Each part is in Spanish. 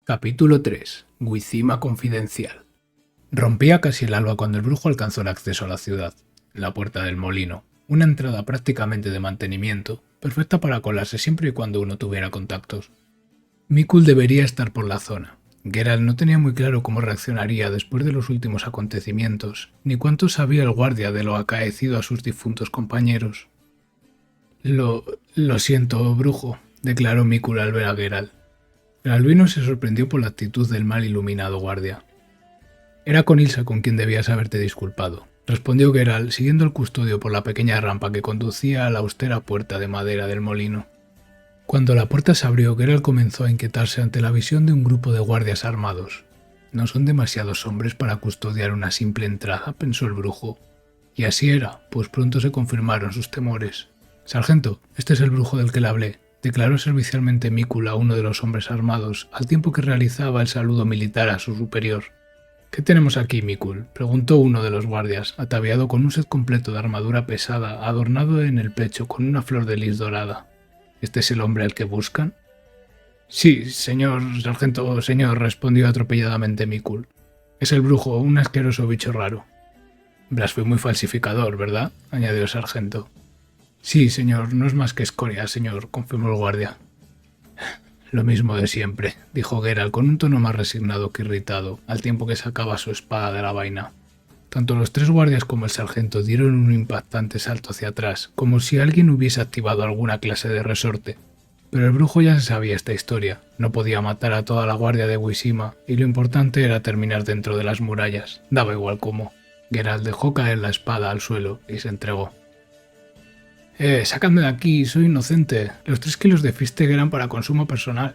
Capítulo 3. Wizima confidencial. Rompía casi el alba cuando el brujo alcanzó el acceso a la ciudad. La puerta del molino, una entrada prácticamente de mantenimiento, perfecta para colarse siempre y cuando uno tuviera contactos. Mikul debería estar por la zona. Geralt no tenía muy claro cómo reaccionaría después de los últimos acontecimientos, ni cuánto sabía el guardia de lo acaecido a sus difuntos compañeros. Lo siento, brujo, declaró Mikul al ver a Geralt. El albino se sorprendió por la actitud del mal iluminado guardia. Era con Ilsa con quien debías haberte disculpado, respondió Geralt, siguiendo el custodio por la pequeña rampa que conducía a la austera puerta de madera del molino. Cuando la puerta se abrió, Geralt comenzó a inquietarse ante la visión de un grupo de guardias armados. No son demasiados hombres para custodiar una simple entrada, pensó el brujo. Y así era, pues pronto se confirmaron sus temores. Sargento, este es el brujo del que le hablé, declaró servicialmente Mikul a uno de los hombres armados, al tiempo que realizaba el saludo militar a su superior. ¿Qué tenemos aquí, Mikul?, preguntó uno de los guardias, ataviado con un set completo de armadura pesada, adornado en el pecho con una flor de lis dorada. ¿Este es el hombre al que buscan? Sí, señor sargento, señor, respondió atropelladamente Mikul. Es el brujo, un asqueroso bicho raro. Blasfemo y falsificador, ¿verdad?, añadió el sargento. Sí, señor, no es más que escoria, señor, confirmó el guardia. Lo mismo de siempre, dijo Geralt con un tono más resignado que irritado, al tiempo que sacaba su espada de la vaina. Tanto los tres guardias como el sargento dieron un impactante salto hacia atrás, como si alguien hubiese activado alguna clase de resorte. Pero el brujo ya se sabía esta historia, no podía matar a toda la guardia de Wizima, y lo importante era terminar dentro de las murallas, daba igual cómo. Geralt dejó caer la espada al suelo y se entregó. Sácame de aquí, soy inocente. Los 3 kilos de fistek eran para consumo personal.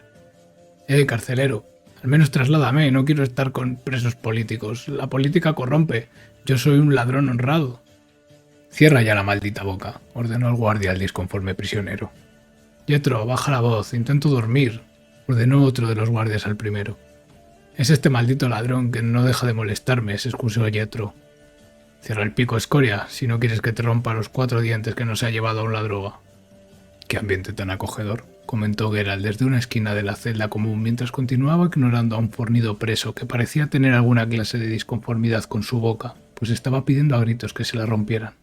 Carcelero, al menos trasládame, no quiero estar con presos políticos. La política corrompe. Yo soy un ladrón honrado. Cierra ya la maldita boca, ordenó el guardia al disconforme prisionero. Yetro, baja la voz, intento dormir, ordenó otro de los guardias al primero. Es este maldito ladrón que no deja de molestarme, se excusó Yetro. Cierra el pico, escoria, si no quieres que te rompa los 4 dientes que nos ha llevado aún la droga. Qué ambiente tan acogedor, comentó Geralt desde una esquina de la celda común mientras continuaba ignorando a un fornido preso que parecía tener alguna clase de disconformidad con su boca, pues estaba pidiendo a gritos que se la rompieran.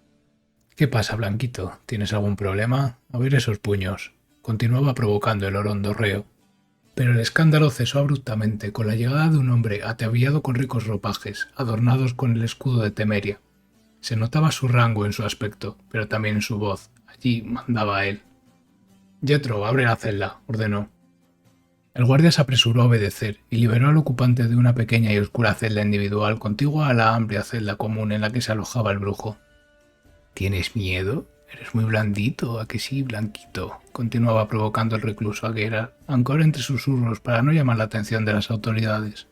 ¿Qué pasa, Blanquito? ¿Tienes algún problema? A ver esos puños. Continuaba provocando el orondo reo. Pero el escándalo cesó abruptamente con la llegada de un hombre ataviado con ricos ropajes, adornados con el escudo de Temeria. Se notaba su rango en su aspecto, pero también en su voz. Allí mandaba él. Yetro, abre la celda, ordenó. El guardia se apresuró a obedecer y liberó al ocupante de una pequeña y oscura celda individual contigua a la amplia celda común en la que se alojaba el brujo. ¿Tienes miedo? Eres muy blandito, ¿a que sí, Blanquito? Continuaba provocando el recluso a Geralt, aunque ahora entre susurros para no llamar la atención de las autoridades.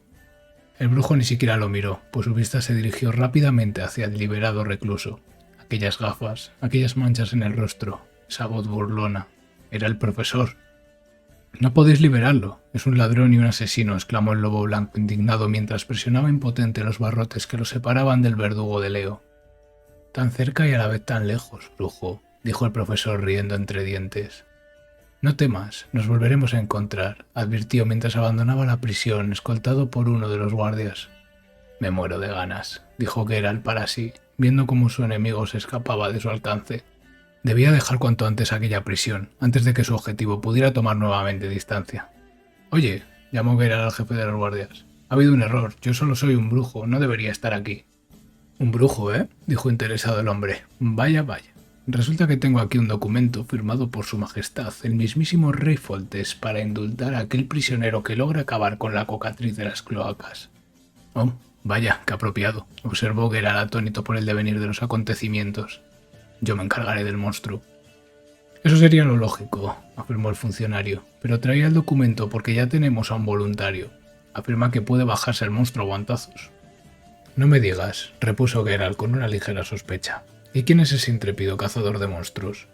El brujo ni siquiera lo miró, pues su vista se dirigió rápidamente hacia el liberado recluso. Aquellas gafas, aquellas manchas en el rostro, esa voz burlona. Era el profesor. No podéis liberarlo. Es un ladrón y un asesino, exclamó el lobo blanco indignado mientras presionaba impotente los barrotes que lo separaban del verdugo de Leo. Tan cerca y a la vez tan lejos, brujo, dijo el profesor riendo entre dientes. No temas, nos volveremos a encontrar, advirtió mientras abandonaba la prisión, escoltado por uno de los guardias. Me muero de ganas, dijo Geralt para sí, viendo cómo su enemigo se escapaba de su alcance. Debía dejar cuanto antes aquella prisión, antes de que su objetivo pudiera tomar nuevamente distancia. Oye, llamó Geralt al jefe de los guardias. Ha habido un error, yo solo soy un brujo, no debería estar aquí. Un brujo, ¿eh? Dijo interesado el hombre. Vaya, vaya. Resulta que tengo aquí un documento firmado por su majestad, el mismísimo rey Foltest, para indultar a aquel prisionero que logra acabar con la cocatriz de las cloacas. Oh, vaya, qué apropiado, observó Geralt atónito por el devenir de los acontecimientos. Yo me encargaré del monstruo. Eso sería lo lógico, afirmó el funcionario, pero traía el documento porque ya tenemos a un voluntario. Afirma que puede bajarse el monstruo a guantazos. No me digas, repuso Geralt con una ligera sospecha. ¿Y quién es ese intrépido cazador de monstruos?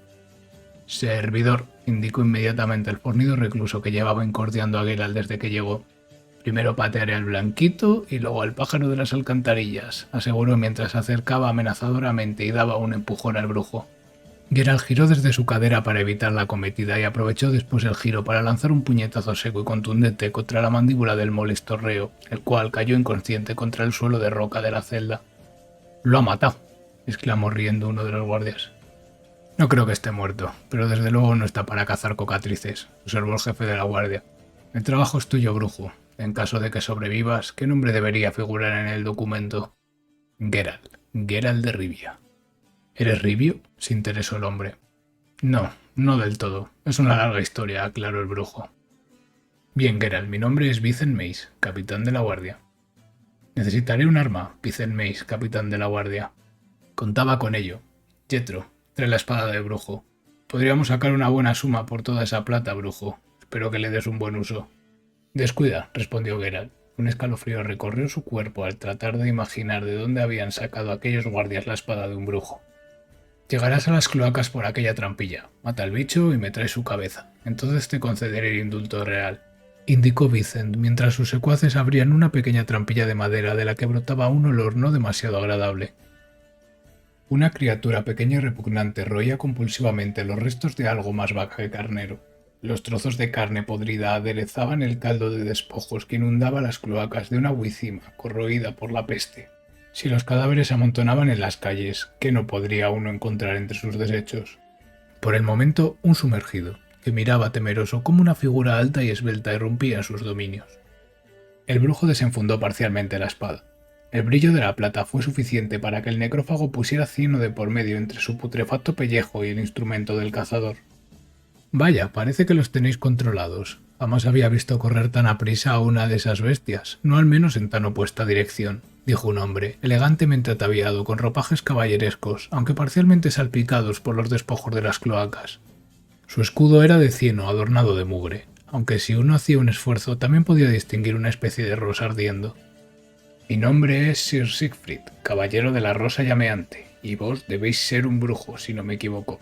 Servidor, indicó inmediatamente el fornido recluso que llevaba incordiando a Geralt desde que llegó. Primero patearé al Blanquito y luego al pájaro de las alcantarillas, aseguró mientras se acercaba amenazadoramente y daba un empujón al brujo. Geralt giró desde su cadera para evitar la acometida y aprovechó después el giro para lanzar un puñetazo seco y contundente contra la mandíbula del molesto reo, el cual cayó inconsciente contra el suelo de roca de la celda. «¡Lo ha matado!», exclamó riendo uno de los guardias. «No creo que esté muerto, pero desde luego no está para cazar cocatrices», observó el jefe de la guardia. «El trabajo es tuyo, brujo. En caso de que sobrevivas, ¿qué nombre debería figurar en el documento?» «Geralt. Geralt de Rivia». «¿Eres ribio?», se interesó el hombre. «No, no del todo. Es una larga historia», aclaró el brujo. «Bien, Geralt, mi nombre es Vincent Mace, capitán de la guardia». «Necesitaré un arma, Vincent Mace, capitán de la guardia». «Contaba con ello. Jethro, trae la espada del brujo. Podríamos sacar una buena suma por toda esa plata, brujo. Espero que le des un buen uso». «Descuida», respondió Geralt. Un escalofrío recorrió su cuerpo al tratar de imaginar de dónde habían sacado aquellos guardias la espada de un brujo. «Llegarás a las cloacas por aquella trampilla. Mata al bicho y me traes su cabeza. Entonces te concederé el indulto real», indicó Vincent, mientras sus secuaces abrían una pequeña trampilla de madera de la que brotaba un olor no demasiado agradable. Una criatura pequeña y repugnante roía compulsivamente los restos de algo más vaca que carnero. Los trozos de carne podrida aderezaban el caldo de despojos que inundaba las cloacas de una Wicima corroída por la peste. Si los cadáveres se amontonaban en las calles, ¿qué no podría uno encontrar entre sus desechos? Por el momento, un sumergido, que miraba temeroso como una figura alta y esbelta irrumpía en sus dominios. El brujo desenfundó parcialmente la espada. El brillo de la plata fue suficiente para que el necrófago pusiera cieno de por medio entre su putrefacto pellejo y el instrumento del cazador. «Vaya, parece que los tenéis controlados. Jamás había visto correr tan aprisa a una de esas bestias, no al menos en tan opuesta dirección», dijo un hombre, elegantemente ataviado con ropajes caballerescos, aunque parcialmente salpicados por los despojos de las cloacas. Su escudo era de cieno adornado de mugre, aunque si uno hacía un esfuerzo también podía distinguir una especie de rosa ardiendo. «Mi nombre es Sir Siegfried, caballero de la Rosa Llameante, y vos debéis ser un brujo, si no me equivoco».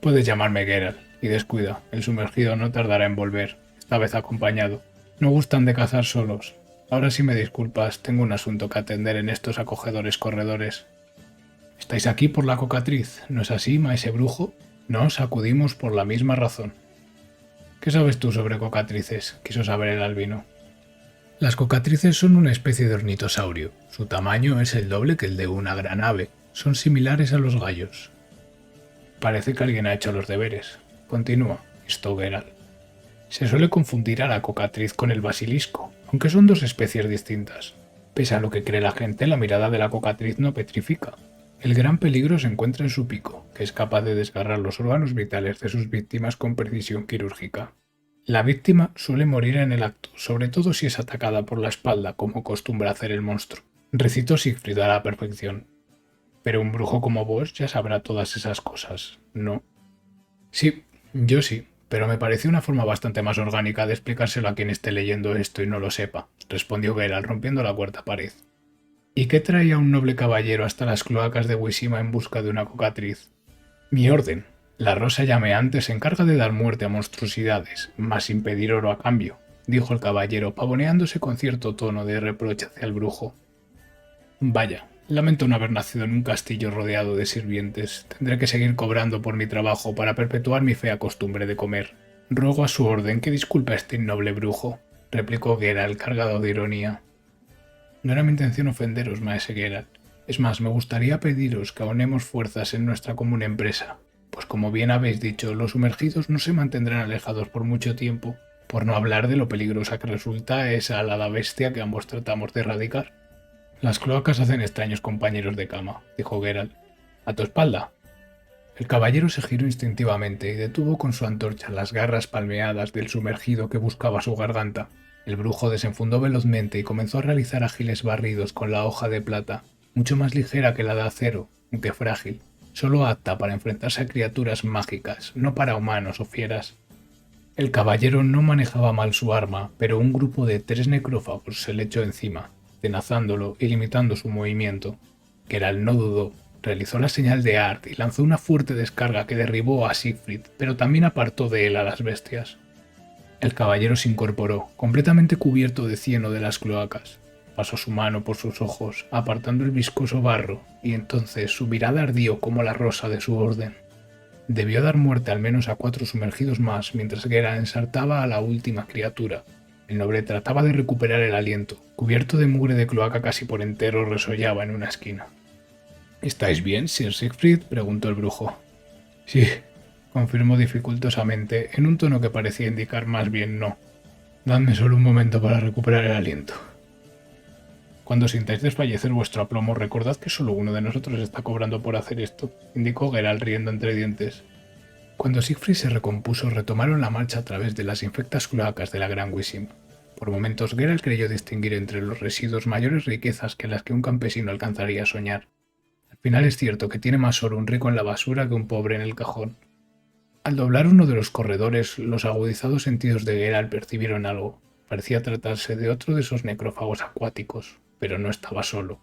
«Puedes llamarme Geralt, y descuida, el sumergido no tardará en volver, esta vez acompañado. No gustan de cazar solos. Ahora si me disculpas, tengo un asunto que atender en estos acogedores corredores». «Estáis aquí por la cocatriz, ¿no es así, maese brujo?» «Nos acudimos por la misma razón». «¿Qué sabes tú sobre cocatrices?», quiso saber el albino. «Las cocatrices son una especie de ornitosaurio. Su tamaño es el doble que el de una gran ave. Son similares a los gallos». «Parece que alguien ha hecho los deberes». Continúa, instó Geralt. «Se suele confundir a la cocatriz con el basilisco, aunque son dos especies distintas. Pese a lo que cree la gente, la mirada de la cocatriz no petrifica. El gran peligro se encuentra en su pico, que es capaz de desgarrar los órganos vitales de sus víctimas con precisión quirúrgica. La víctima suele morir en el acto, sobre todo si es atacada por la espalda, como acostumbra hacer el monstruo», recitó Siegfried a la perfección. «Pero un brujo como vos ya sabrá todas esas cosas, ¿no?» «Sí, yo sí, pero me pareció una forma bastante más orgánica de explicárselo a quien esté leyendo esto y no lo sepa», respondió Geralt rompiendo la cuarta pared. «¿Y qué traía un noble caballero hasta las cloacas de Wicima en busca de una cocatriz?» «Mi orden. La Rosa Llameante se encarga de dar muerte a monstruosidades, mas sin pedir oro a cambio», dijo el caballero, pavoneándose con cierto tono de reproche hacia el brujo. «Vaya, lamento no haber nacido en un castillo rodeado de sirvientes. Tendré que seguir cobrando por mi trabajo para perpetuar mi fea costumbre de comer. Ruego a su orden que disculpe a este innoble brujo», replicó Geralt cargado de ironía. «No era mi intención ofenderos, maese Geralt. Es más, me gustaría pediros que aunemos fuerzas en nuestra común empresa, pues como bien habéis dicho, los sumergidos no se mantendrán alejados por mucho tiempo, por no hablar de lo peligrosa que resulta esa alada bestia que ambos tratamos de erradicar». «Las cloacas hacen extraños compañeros de cama», dijo Geralt. «A tu espalda». El caballero se giró instintivamente y detuvo con su antorcha las garras palmeadas del sumergido que buscaba su garganta. El brujo desenfundó velozmente y comenzó a realizar ágiles barridos con la hoja de plata, mucho más ligera que la de acero, aunque frágil, solo apta para enfrentarse a criaturas mágicas, no para humanos o fieras. El caballero no manejaba mal su arma, pero un grupo de 3 necrófagos se le echó encima, tenazándolo y limitando su movimiento. Geralt no dudó, realizó la señal de Art y lanzó una fuerte descarga que derribó a Siegfried, pero también apartó de él a las bestias. El caballero se incorporó, completamente cubierto de cieno de las cloacas. Pasó su mano por sus ojos, apartando el viscoso barro, y entonces su mirada ardió como la rosa de su orden. Debió dar muerte al menos a 4 sumergidos más mientras Geralt ensartaba a la última criatura. El noble trataba de recuperar el aliento. Cubierto de mugre de cloaca casi por entero, resollaba en una esquina. ¿Estáis bien, Sir Siegfried?, preguntó el brujo. Sí, confirmó dificultosamente, en un tono que parecía indicar más bien no. Dadme solo un momento para recuperar el aliento. Cuando sintáis desfallecer vuestro aplomo, recordad que solo uno de nosotros está cobrando por hacer esto, indicó Geralt riendo entre dientes. Cuando Siegfried se recompuso, retomaron la marcha a través de las infectas cloacas de la Gran Wisim. Por momentos, Geralt creyó distinguir entre los residuos mayores riquezas que las que un campesino alcanzaría a soñar. Al final es cierto que tiene más oro un rico en la basura que un pobre en el cajón. Al doblar uno de los corredores, los agudizados sentidos de Geralt percibieron algo. Parecía tratarse de otro de esos necrófagos acuáticos, pero no estaba solo.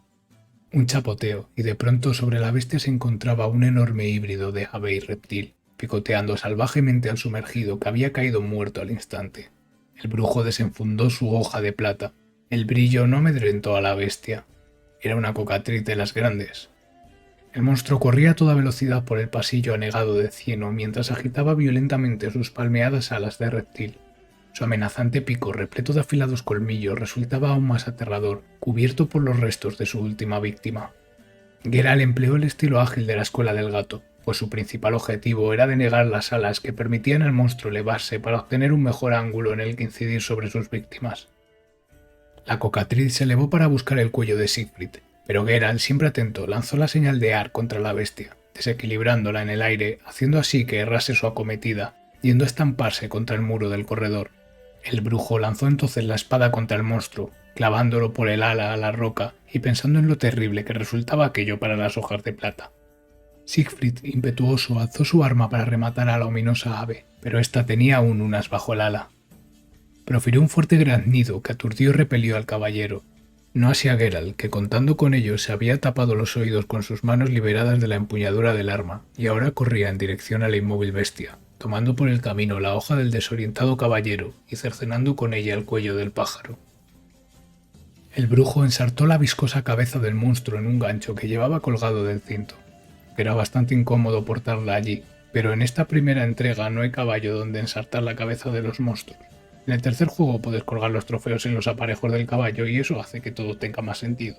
Un chapoteo, y de pronto sobre la bestia se encontraba un enorme híbrido de ave y reptil, picoteando salvajemente al sumergido que había caído muerto al instante. El brujo desenfundó su hoja de plata. El brillo no amedrentó a la bestia. Era una cocatriz de las grandes. El monstruo corría a toda velocidad por el pasillo anegado de cieno mientras agitaba violentamente sus palmeadas alas de reptil. Su amenazante pico, repleto de afilados colmillos, resultaba aún más aterrador, cubierto por los restos de su última víctima. Geralt empleó el estilo ágil de la escuela del gato, pues su principal objetivo era denegar las alas que permitían al monstruo elevarse para obtener un mejor ángulo en el que incidir sobre sus víctimas. La cocatriz se elevó para buscar el cuello de Siegfried, pero Geralt, siempre atento, lanzó la señal de Ar contra la bestia, desequilibrándola en el aire, haciendo así que errase su acometida, yendo a estamparse contra el muro del corredor. El brujo lanzó entonces la espada contra el monstruo, clavándolo por el ala a la roca y pensando en lo terrible que resultaba aquello para las hojas de plata. Siegfried, impetuoso, alzó su arma para rematar a la ominosa ave, pero ésta tenía aún un as bajo el ala. Profirió un fuerte graznido que aturdió y repelió al caballero. No así a Geralt, que contando con ello se había tapado los oídos con sus manos liberadas de la empuñadura del arma, y ahora corría en dirección a la inmóvil bestia, tomando por el camino la hoja del desorientado caballero y cercenando con ella el cuello del pájaro. El brujo ensartó la viscosa cabeza del monstruo en un gancho que llevaba colgado del cinto. Era bastante incómodo portarla allí, pero en esta primera entrega no hay caballo donde ensartar la cabeza de los monstruos. En el tercer juego puedes colgar los trofeos en los aparejos del caballo y eso hace que todo tenga más sentido.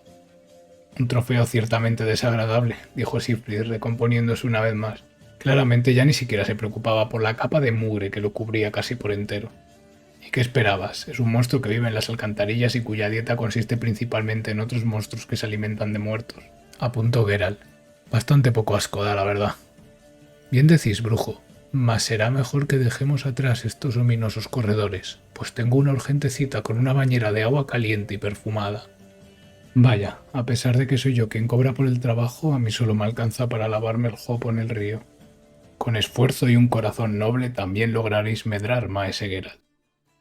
Un trofeo ciertamente desagradable, dijo Siegfried, recomponiéndose una vez más. Claramente ya ni siquiera se preocupaba por la capa de mugre que lo cubría casi por entero. ¿Y qué esperabas? Es un monstruo que vive en las alcantarillas y cuya dieta consiste principalmente en otros monstruos que se alimentan de muertos, apuntó Geralt. Bastante poco asco da, la verdad. Bien decís, brujo, mas será mejor que dejemos atrás estos ominosos corredores, pues tengo una urgente cita con una bañera de agua caliente y perfumada. Vaya, a pesar de que soy yo quien cobra por el trabajo, a mí solo me alcanza para lavarme el jopo en el río. Con esfuerzo y un corazón noble también lograréis medrar, maese Geralt.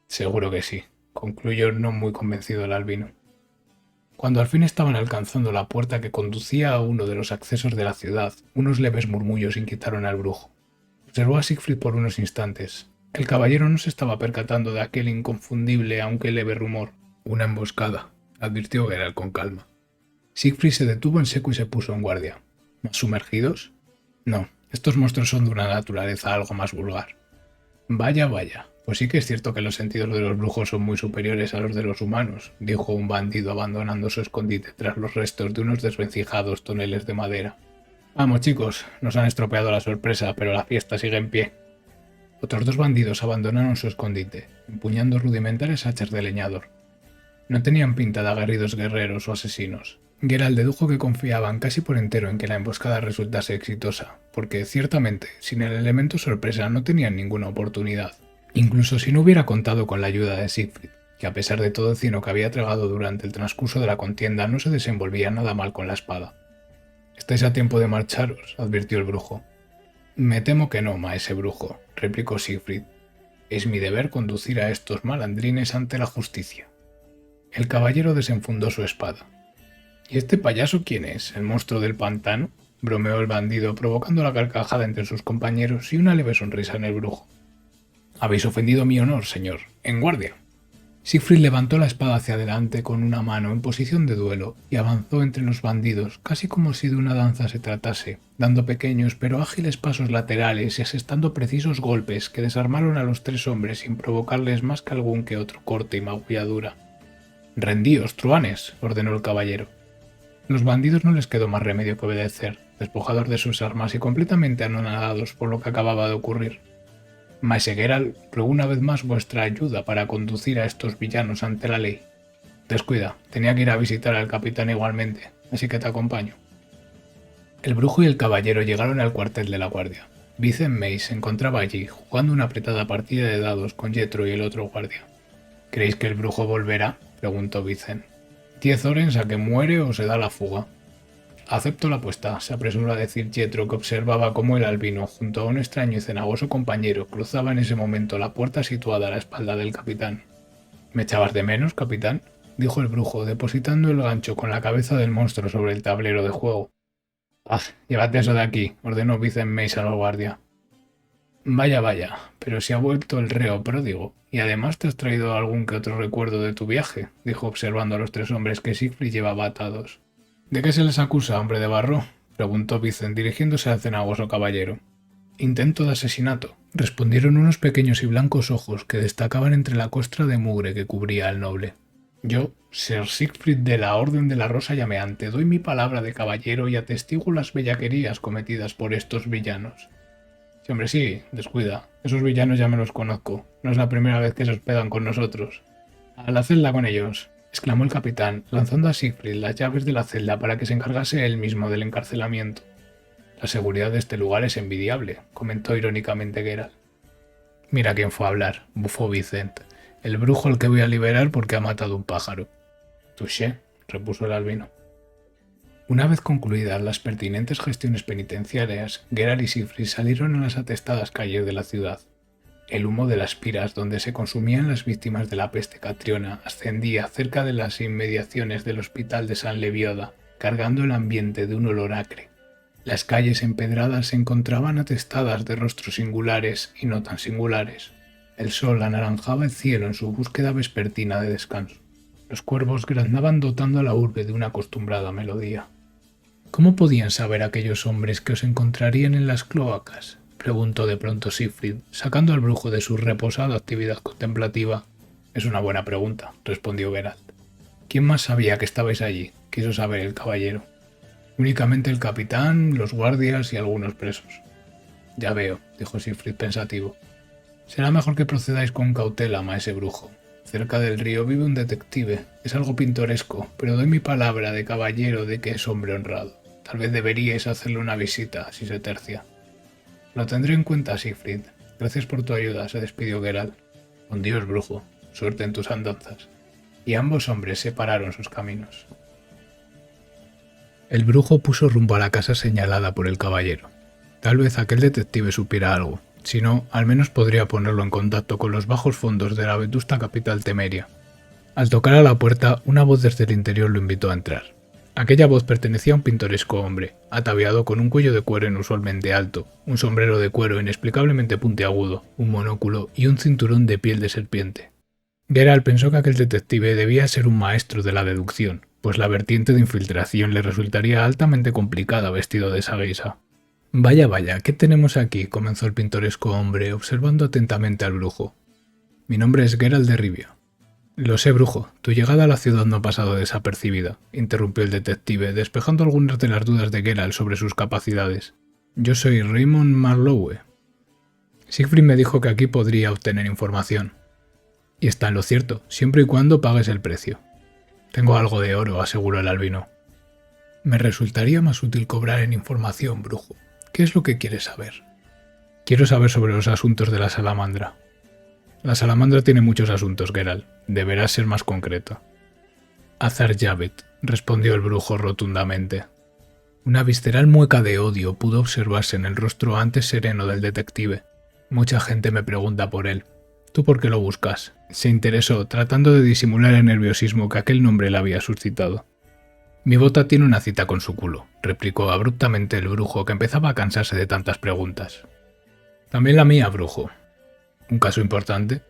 Seguro que sí, concluyó no muy convencido el albino. Cuando al fin estaban alcanzando la puerta que conducía a uno de los accesos de la ciudad, unos leves murmullos inquietaron al brujo. Observó a Siegfried por unos instantes. El caballero no se estaba percatando de aquel inconfundible aunque leve rumor. Una emboscada, advirtió Geralt con calma. Siegfried se detuvo en seco y se puso en guardia. ¿Más sumergidos? No, estos monstruos son de una naturaleza algo más vulgar. Vaya, vaya, pues sí que es cierto que los sentidos de los brujos son muy superiores a los de los humanos, dijo un bandido abandonando su escondite tras los restos de unos desvencijados toneles de madera. Vamos chicos, nos han estropeado la sorpresa, pero la fiesta sigue en pie. Otros 2 bandidos abandonaron su escondite, empuñando rudimentarias hachas de leñador. No tenían pinta de aguerridos guerreros o asesinos. Geralt dedujo que confiaban casi por entero en que la emboscada resultase exitosa, porque ciertamente, sin el elemento sorpresa no tenían ninguna oportunidad, incluso si no hubiera contado con la ayuda de Siegfried, que a pesar de todo el cieno que había tragado durante el transcurso de la contienda no se desenvolvía nada mal con la espada. «Estáis a tiempo de marcharos», advirtió el brujo. «Me temo que no, maese brujo», replicó Siegfried. «Es mi deber conducir a estos malandrines ante la justicia». El caballero desenfundó su espada. «¿Y este payaso quién es? ¿El monstruo del pantano?», bromeó el bandido, provocando la carcajada entre sus compañeros y una leve sonrisa en el brujo. «Habéis ofendido mi honor, señor. En guardia». Siegfried levantó la espada hacia adelante con una mano en posición de duelo y avanzó entre los bandidos, casi como si de una danza se tratase, dando pequeños pero ágiles pasos laterales y asestando precisos golpes que desarmaron a los tres hombres sin provocarles más que algún que otro corte y magulladura. «Rendíos, truhanes», ordenó el caballero. Los bandidos no les quedó más remedio que obedecer, despojados de sus armas y completamente anonadados por lo que acababa de ocurrir. Maese Geralt, ruego una vez más vuestra ayuda para conducir a estos villanos ante la ley. Descuida, tenía que ir a visitar al capitán igualmente, así que te acompaño. El brujo y el caballero llegaron al cuartel de la guardia. Vincent May se encontraba allí, jugando una apretada partida de dados con Jethro y el otro guardia. ¿Creéis que el brujo volverá?, preguntó Vincent. 10 Orens a que muere o se da la fuga. Acepto la apuesta, se apresuró a decir Jethro, que observaba cómo el albino, junto a un extraño y cenagoso compañero, cruzaba en ese momento la puerta situada a la espalda del capitán. ¿Me echabas de menos, capitán?, dijo el brujo, depositando el gancho con la cabeza del monstruo sobre el tablero de juego. «Ah, llévate eso de aquí», ordenó Vincent Mace a la guardia. «Vaya, vaya, pero si ha vuelto el reo pródigo, y además te has traído algún que otro recuerdo de tu viaje», dijo observando a los tres hombres que Siegfried llevaba atados. «¿De qué se les acusa, hombre de barro?», preguntó Vincent dirigiéndose al cenagoso caballero. «Intento de asesinato», respondieron unos pequeños y blancos ojos que destacaban entre la costra de mugre que cubría al noble. «Yo, Sir Siegfried de la Orden de la Rosa Llameante, doy mi palabra de caballero y atestigo las bellaquerías cometidas por estos villanos». «Sí, hombre, sí, descuida. Esos villanos ya me los conozco. No es la primera vez que se hospedan con nosotros. A la celda con ellos», exclamó el capitán, lanzando a Siegfried las llaves de la celda para que se encargase él mismo del encarcelamiento. «La seguridad de este lugar es envidiable», comentó irónicamente Geralt. «Mira quién fue a hablar», bufó Vincent. «El brujo al que voy a liberar porque ha matado un pájaro». «Touché», repuso el albino. Una vez concluidas las pertinentes gestiones penitenciarias, Geralt y Siegfried salieron a las atestadas calles de la ciudad. El humo de las piras donde se consumían las víctimas de la peste catriona ascendía cerca de las inmediaciones del hospital de San Levioda, cargando el ambiente de un olor acre. Las calles empedradas se encontraban atestadas de rostros singulares y no tan singulares. El sol anaranjaba el cielo en su búsqueda vespertina de descanso. Los cuervos graznaban dotando a la urbe de una acostumbrada melodía. «¿Cómo podían saber aquellos hombres que os encontrarían en las cloacas?», preguntó de pronto Siegfried, sacando al brujo de su reposada actividad contemplativa. «Es una buena pregunta», respondió Geralt. «¿Quién más sabía que estabais allí?», quiso saber el caballero. «Únicamente el capitán, los guardias y algunos presos». «Ya veo», dijo Siegfried pensativo. «Será mejor que procedáis con cautela, maese brujo. Cerca del río vive un detective. Es algo pintoresco, pero doy mi palabra de caballero de que es hombre honrado. Tal vez deberíais hacerle una visita, si se tercia». «Lo tendré en cuenta, Siegfried. Gracias por tu ayuda», se despidió Geralt. «Con Dios, brujo. Suerte en tus andanzas». Y ambos hombres separaron sus caminos. El brujo puso rumbo a la casa señalada por el caballero. Tal vez aquel detective supiera algo. Si no, al menos podría ponerlo en contacto con los bajos fondos de la vetusta capital temeria. Al tocar a la puerta, una voz desde el interior lo invitó a entrar. Aquella voz pertenecía a un pintoresco hombre, ataviado con un cuello de cuero inusualmente alto, un sombrero de cuero inexplicablemente puntiagudo, un monóculo y un cinturón de piel de serpiente. Geralt pensó que aquel detective debía ser un maestro de la deducción, pues la vertiente de infiltración le resultaría altamente complicada vestido de esa guisa. «Vaya, vaya, ¿qué tenemos aquí?», comenzó el pintoresco hombre, observando atentamente al brujo. «Mi nombre es Geralt de Rivia». «Lo sé, brujo. Tu llegada a la ciudad no ha pasado desapercibida», interrumpió el detective, despejando algunas de las dudas de Geralt sobre sus capacidades. «Yo soy Raymond Marlowe. Siegfried me dijo que aquí podría obtener información». «Y está en lo cierto, siempre y cuando pagues el precio». «Tengo algo de oro», aseguró el albino. «Me resultaría más útil cobrar en información, brujo. ¿Qué es lo que quieres saber?» «Quiero saber sobre los asuntos de la salamandra». «La salamandra tiene muchos asuntos, Geralt. Deberás ser más concreto». «Azar Javed», respondió el brujo rotundamente. Una visceral mueca de odio pudo observarse en el rostro antes sereno del detective. «Mucha gente me pregunta por él. ¿Tú por qué lo buscas?», se interesó, tratando de disimular el nerviosismo que aquel nombre le había suscitado. «Mi bota tiene una cita con su culo», replicó abruptamente el brujo, que empezaba a cansarse de tantas preguntas. «También la mía, brujo». «¿Un caso importante?»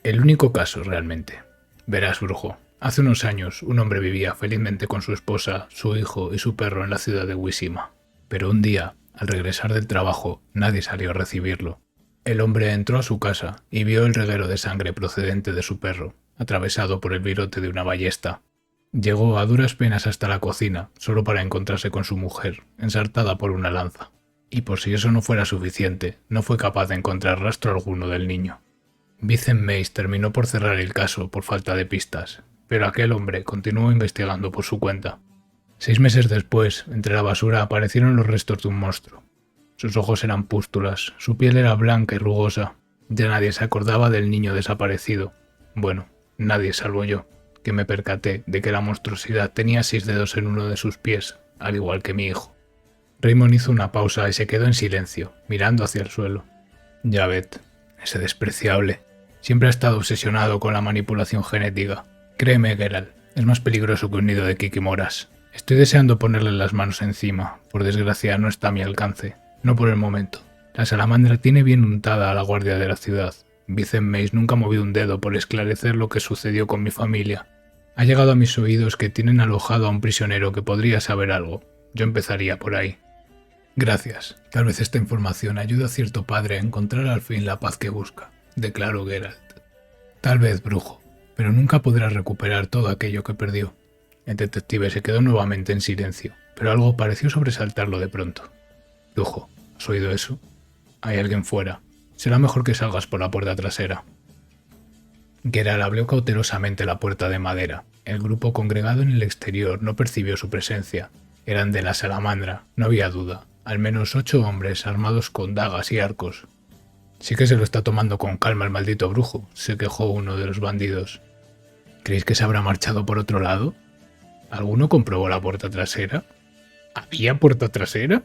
«El único caso, realmente. Verás, brujo. Hace unos años, un hombre vivía felizmente con su esposa, su hijo y su perro en la ciudad de Wishima. Pero un día, al regresar del trabajo, nadie salió a recibirlo. El hombre entró a su casa y vio el reguero de sangre procedente de su perro, atravesado por el virote de una ballesta. Llegó a duras penas hasta la cocina, solo para encontrarse con su mujer, ensartada por una lanza. Y por si eso no fuera suficiente, no fue capaz de encontrar rastro alguno del niño. Vincent Mace terminó por cerrar el caso por falta de pistas, pero aquel hombre continuó investigando por su cuenta. 6 meses después, entre la basura aparecieron los restos de un monstruo. Sus ojos eran pústulas, su piel era blanca y rugosa. Ya nadie se acordaba del niño desaparecido. Bueno, nadie salvo yo, que me percaté de que la monstruosidad tenía 6 dedos en uno de sus pies, al igual que mi hijo. Raymond hizo una pausa y se quedó en silencio, mirando hacia el suelo. Ya vet, ese despreciable. Siempre ha estado obsesionado con la manipulación genética. Créeme, Geralt, es más peligroso que un nido de kikimoras. Estoy deseando ponerle las manos encima. Por desgracia, no está a mi alcance. No por el momento. La salamandra tiene bien untada a la guardia de la ciudad. Vincent Mace nunca movió un dedo por esclarecer lo que sucedió con mi familia. Ha llegado a mis oídos que tienen alojado a un prisionero que podría saber algo. Yo empezaría por ahí. Gracias. Tal vez esta información ayude a cierto padre a encontrar al fin la paz que busca, declaró Geralt. Tal vez, brujo, pero nunca podrá recuperar todo aquello que perdió. El detective se quedó nuevamente en silencio, pero algo pareció sobresaltarlo de pronto. Brujo, ¿has oído eso? Hay alguien fuera. Será mejor que salgas por la puerta trasera. Geralt abrió cautelosamente la puerta de madera. El grupo congregado en el exterior no percibió su presencia. Eran de la salamandra, no había duda. Al menos 8 hombres armados con dagas y arcos. Sí que se lo está tomando con calma el maldito brujo, se quejó uno de los bandidos. ¿Creéis que se habrá marchado por otro lado? ¿Alguno comprobó la puerta trasera? ¿Había puerta trasera?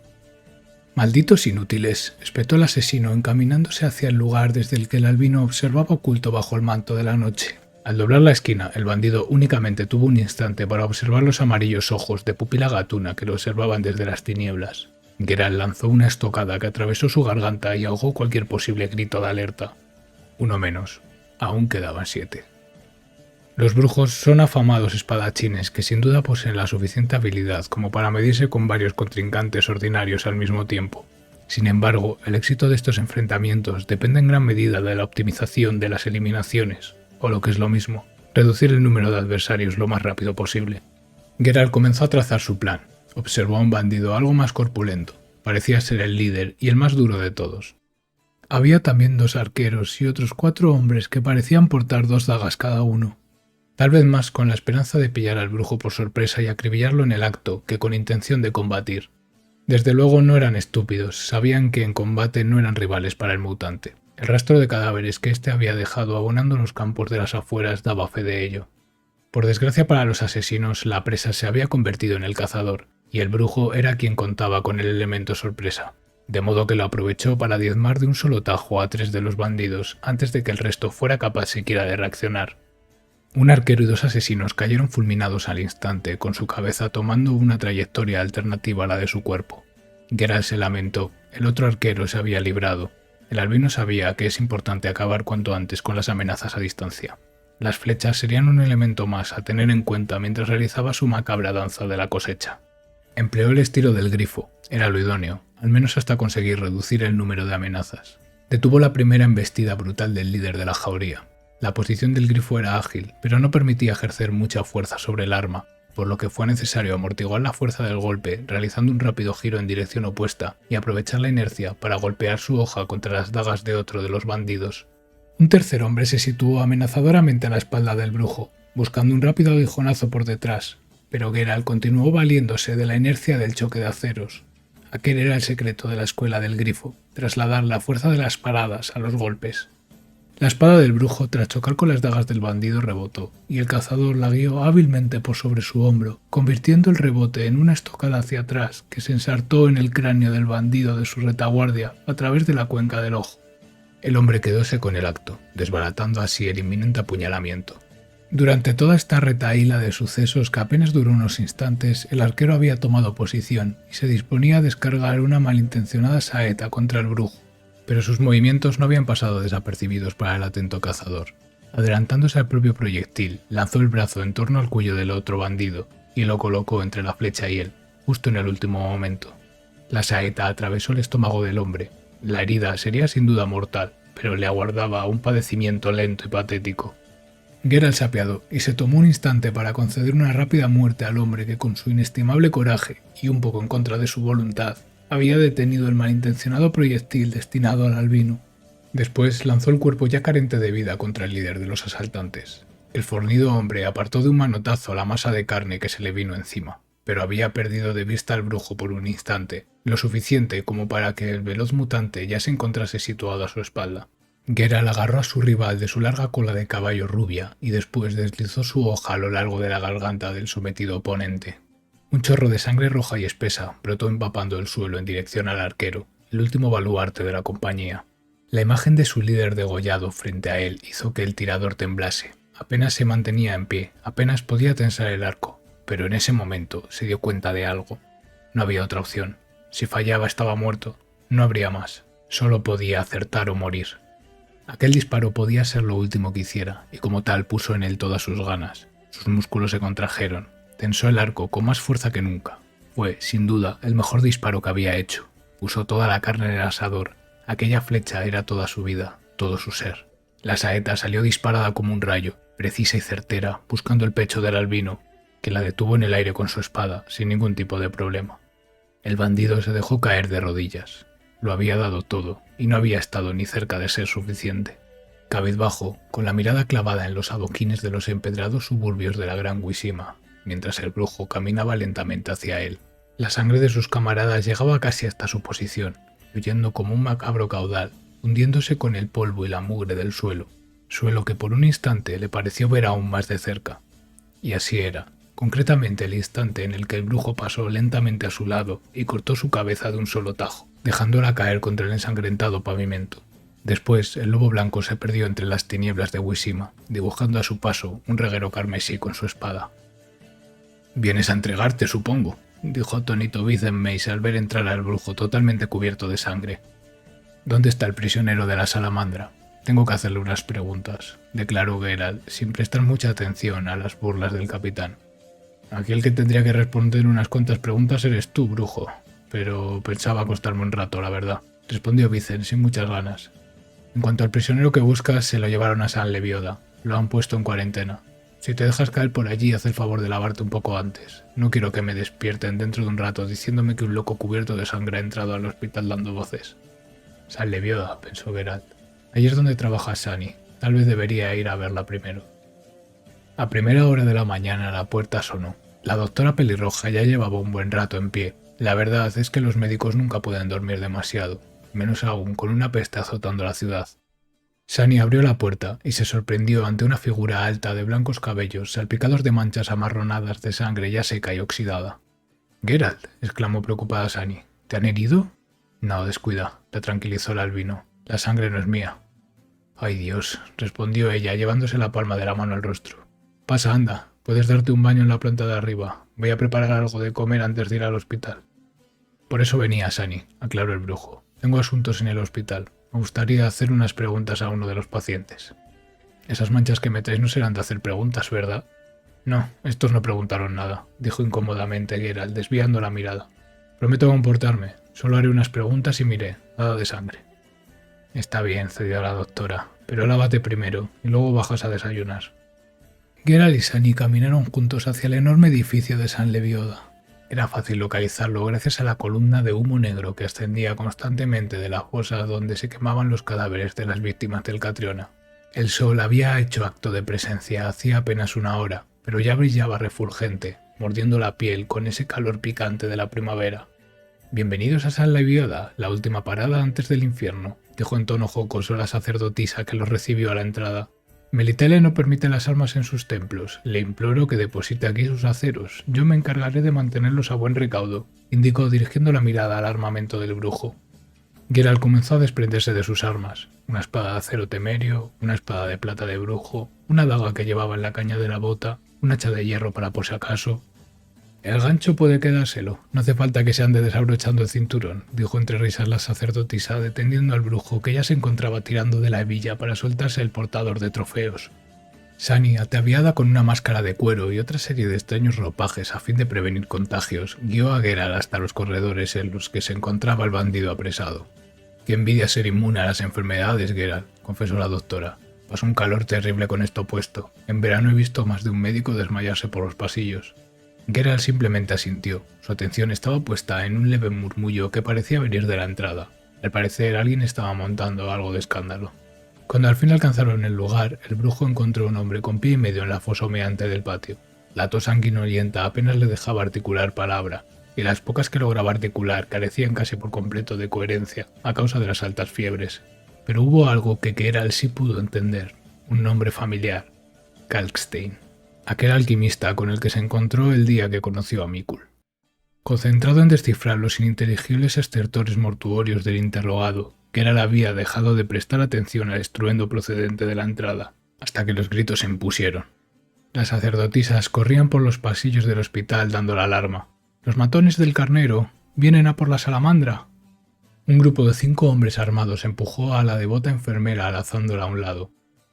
Malditos inútiles, espetó el asesino encaminándose hacia el lugar desde el que el albino observaba oculto bajo el manto de la noche. Al doblar la esquina, el bandido únicamente tuvo un instante para observar los amarillos ojos de pupila gatuna que lo observaban desde las tinieblas. Geralt lanzó una estocada que atravesó su garganta y ahogó cualquier posible grito de alerta. Uno menos. Aún quedaban 7. Los brujos son afamados espadachines que sin duda poseen la suficiente habilidad como para medirse con varios contrincantes ordinarios al mismo tiempo. Sin embargo, el éxito de estos enfrentamientos depende en gran medida de la optimización de las eliminaciones, o lo que es lo mismo, reducir el número de adversarios lo más rápido posible. Geralt comenzó a trazar su plan. Observó a un bandido algo más corpulento. Parecía ser el líder y el más duro de todos. Había también 2 arqueros y otros 4 hombres que parecían portar 2 dagas cada uno. Tal vez más con la esperanza de pillar al brujo por sorpresa y acribillarlo en el acto que con intención de combatir. Desde luego no eran estúpidos, sabían que en combate no eran rivales para el mutante. El rastro de cadáveres que éste había dejado abonando los campos de las afueras daba fe de ello. Por desgracia para los asesinos, la presa se había convertido en el cazador, y el brujo era quien contaba con el elemento sorpresa, de modo que lo aprovechó para diezmar de un solo tajo a 3 de los bandidos antes de que el resto fuera capaz siquiera de reaccionar. Un arquero y 2 asesinos cayeron fulminados al instante, con su cabeza tomando una trayectoria alternativa a la de su cuerpo. Geralt se lamentó, el otro arquero se había librado. El albino sabía que es importante acabar cuanto antes con las amenazas a distancia. Las flechas serían un elemento más a tener en cuenta mientras realizaba su macabra danza de la cosecha. Empleó el estilo del grifo, era lo idóneo, al menos hasta conseguir reducir el número de amenazas. Detuvo la primera embestida brutal del líder de la jauría. La posición del grifo era ágil, pero no permitía ejercer mucha fuerza sobre el arma, por lo que fue necesario amortiguar la fuerza del golpe realizando un rápido giro en dirección opuesta y aprovechar la inercia para golpear su hoja contra las dagas de otro de los bandidos. Un tercer hombre se situó amenazadoramente a la espalda del brujo, buscando un rápido aguijonazo por detrás, pero Geralt continuó valiéndose de la inercia del choque de aceros. Aquel era el secreto de la escuela del grifo, trasladar la fuerza de las paradas a los golpes. La espada del brujo, tras chocar con las dagas del bandido, rebotó, y el cazador la guió hábilmente por sobre su hombro, convirtiendo el rebote en una estocada hacia atrás que se ensartó en el cráneo del bandido de su retaguardia a través de la cuenca del ojo. El hombre quedóse con el acto, desbaratando así el inminente apuñalamiento. Durante toda esta retahíla de sucesos que apenas duró unos instantes, el arquero había tomado posición y se disponía a descargar una malintencionada saeta contra el brujo, pero sus movimientos no habían pasado desapercibidos para el atento cazador. Adelantándose al propio proyectil, lanzó el brazo en torno al cuello del otro bandido y lo colocó entre la flecha y él, justo en el último momento. La saeta atravesó el estómago del hombre. La herida sería sin duda mortal, pero le aguardaba un padecimiento lento y patético. Geralt se apiadó y se tomó un instante para conceder una rápida muerte al hombre que con su inestimable coraje, y un poco en contra de su voluntad, había detenido el malintencionado proyectil destinado al albino. Después lanzó el cuerpo ya carente de vida contra el líder de los asaltantes. El fornido hombre apartó de un manotazo la masa de carne que se le vino encima, pero había perdido de vista al brujo por un instante, lo suficiente como para que el veloz mutante ya se encontrase situado a su espalda. Geralt agarró a su rival de su larga cola de caballo rubia y después deslizó su hoja a lo largo de la garganta del sometido oponente. Un chorro de sangre roja y espesa brotó empapando el suelo en dirección al arquero, el último baluarte de la compañía. La imagen de su líder degollado frente a él hizo que el tirador temblase. Apenas se mantenía en pie, apenas podía tensar el arco, pero en ese momento se dio cuenta de algo. No había otra opción. Si fallaba estaba muerto. No habría más. Solo podía acertar o morir. Aquel disparo podía ser lo último que hiciera, y como tal puso en él todas sus ganas. Sus músculos se contrajeron. Tensó el arco con más fuerza que nunca. Fue, sin duda, el mejor disparo que había hecho. Puso toda la carne en el asador. Aquella flecha era toda su vida, todo su ser. La saeta salió disparada como un rayo, precisa y certera, buscando el pecho del albino, que la detuvo en el aire con su espada, sin ningún tipo de problema. El bandido se dejó caer de rodillas. Lo había dado todo, y no había estado ni cerca de ser suficiente. Cabizbajo, con la mirada clavada en los adoquines de los empedrados suburbios de la Gran Wishima, mientras el brujo caminaba lentamente hacia él. La sangre de sus camaradas llegaba casi hasta su posición, fluyendo como un macabro caudal, hundiéndose con el polvo y la mugre del suelo que por un instante le pareció ver aún más de cerca. Y así era, concretamente el instante en el que el brujo pasó lentamente a su lado y cortó su cabeza de un solo tajo, dejándola caer contra el ensangrentado pavimento. Después, el lobo blanco se perdió entre las tinieblas de Wishima, dibujando a su paso un reguero carmesí con su espada. «Vienes a entregarte, supongo», dijo atónito Vincent al ver entrar al brujo totalmente cubierto de sangre. «¿Dónde está el prisionero de la salamandra? Tengo que hacerle unas preguntas», declaró Geralt, sin prestar mucha atención a las burlas del capitán. «Aquí el que tendría que responder unas cuantas preguntas eres tú, brujo. Pero pensaba acostarme un rato, la verdad», respondió Vincent sin muchas ganas. «En cuanto al prisionero que buscas, se lo llevaron a San Levioda. Lo han puesto en cuarentena. Si te dejas caer por allí, haz el favor de lavarte un poco antes. No quiero que me despierten dentro de un rato diciéndome que un loco cubierto de sangre ha entrado al hospital dando voces». «San Levioda», pensó Geralt. «Allí es donde trabaja Sunny. Tal vez debería ir a verla primero». A primera hora de la mañana la puerta sonó. La doctora pelirroja ya llevaba un buen rato en pie. La verdad es que los médicos nunca pueden dormir demasiado, menos aún con una peste azotando la ciudad. Sunny abrió la puerta y se sorprendió ante una figura alta de blancos cabellos salpicados de manchas amarronadas de sangre ya seca y oxidada. «Geralt», exclamó preocupada Sunny, «¿te han herido?» «No, descuida», la tranquilizó el albino. «La sangre no es mía». «Ay Dios», respondió ella llevándose la palma de la mano al rostro. «Pasa, anda, puedes darte un baño en la planta de arriba. Voy a preparar algo de comer antes de ir al hospital». «Por eso venía, Sunny», aclaró el brujo. «Tengo asuntos en el hospital. Me gustaría hacer unas preguntas a uno de los pacientes». «Esas manchas que me traes no serán de hacer preguntas, ¿verdad?» «No, estos no preguntaron nada», dijo incómodamente Geralt, desviando la mirada. «Prometo comportarme. Solo haré unas preguntas y miré. Nada de sangre». «Está bien», cedió la doctora, «pero lávate primero y luego bajas a desayunar». Geralt y Sunny caminaron juntos hacia el enorme edificio de San Levioda. Era fácil localizarlo gracias a la columna de humo negro que ascendía constantemente de la fosa donde se quemaban los cadáveres de las víctimas del Catriona. El sol había hecho acto de presencia hacía apenas una hora, pero ya brillaba refulgente, mordiendo la piel con ese calor picante de la primavera. «Bienvenidos a San Levioda, la última parada antes del infierno», dijo en tono jocoso la sacerdotisa que los recibió a la entrada. «Melitele no permite las armas en sus templos. Le imploro que deposite aquí sus aceros. Yo me encargaré de mantenerlos a buen recaudo», indicó dirigiendo la mirada al armamento del brujo. Geralt comenzó a desprenderse de sus armas. Una espada de acero temerio, una espada de plata de brujo, una daga que llevaba en la caña de la bota, un hacha de hierro para por si acaso. El gancho puede quedárselo, no hace falta que se ande desabrochando el cinturón, dijo entre risas la sacerdotisa, deteniendo al brujo que ya se encontraba tirando de la hebilla para soltarse el portador de trofeos. Sunny, ataviada con una máscara de cuero y otra serie de extraños ropajes a fin de prevenir contagios, guió a Geralt hasta los corredores en los que se encontraba el bandido apresado. «Qué envidia ser inmune a las enfermedades, Geralt», confesó la doctora. «Paso un calor terrible con esto puesto. En verano he visto más de un médico desmayarse por los pasillos». Geralt simplemente asintió. Su atención estaba puesta en un leve murmullo que parecía venir de la entrada. Al parecer alguien estaba montando algo de escándalo. Cuando al fin alcanzaron el lugar, el brujo encontró un hombre con pie y medio en la fosa humeante del patio. La tos sanguinolienta apenas le dejaba articular palabra, y las pocas que lograba articular carecían casi por completo de coherencia a causa de las altas fiebres. Pero hubo algo que Geralt sí pudo entender, un nombre familiar: Kalkstein, aquel alquimista con el que se encontró el día que conoció a Mikul. Concentrado en descifrar los ininteligibles estertores mortuorios del interrogado, Geralt había dejado de prestar atención al estruendo procedente de la entrada, hasta que los gritos se impusieron. Las sacerdotisas corrían por los pasillos del hospital dando la alarma. «¡Los matones del carnero! ¡Vienen a por la salamandra!». Un grupo de 5 hombres armados empujó a la devota enfermera alazándola a un lado.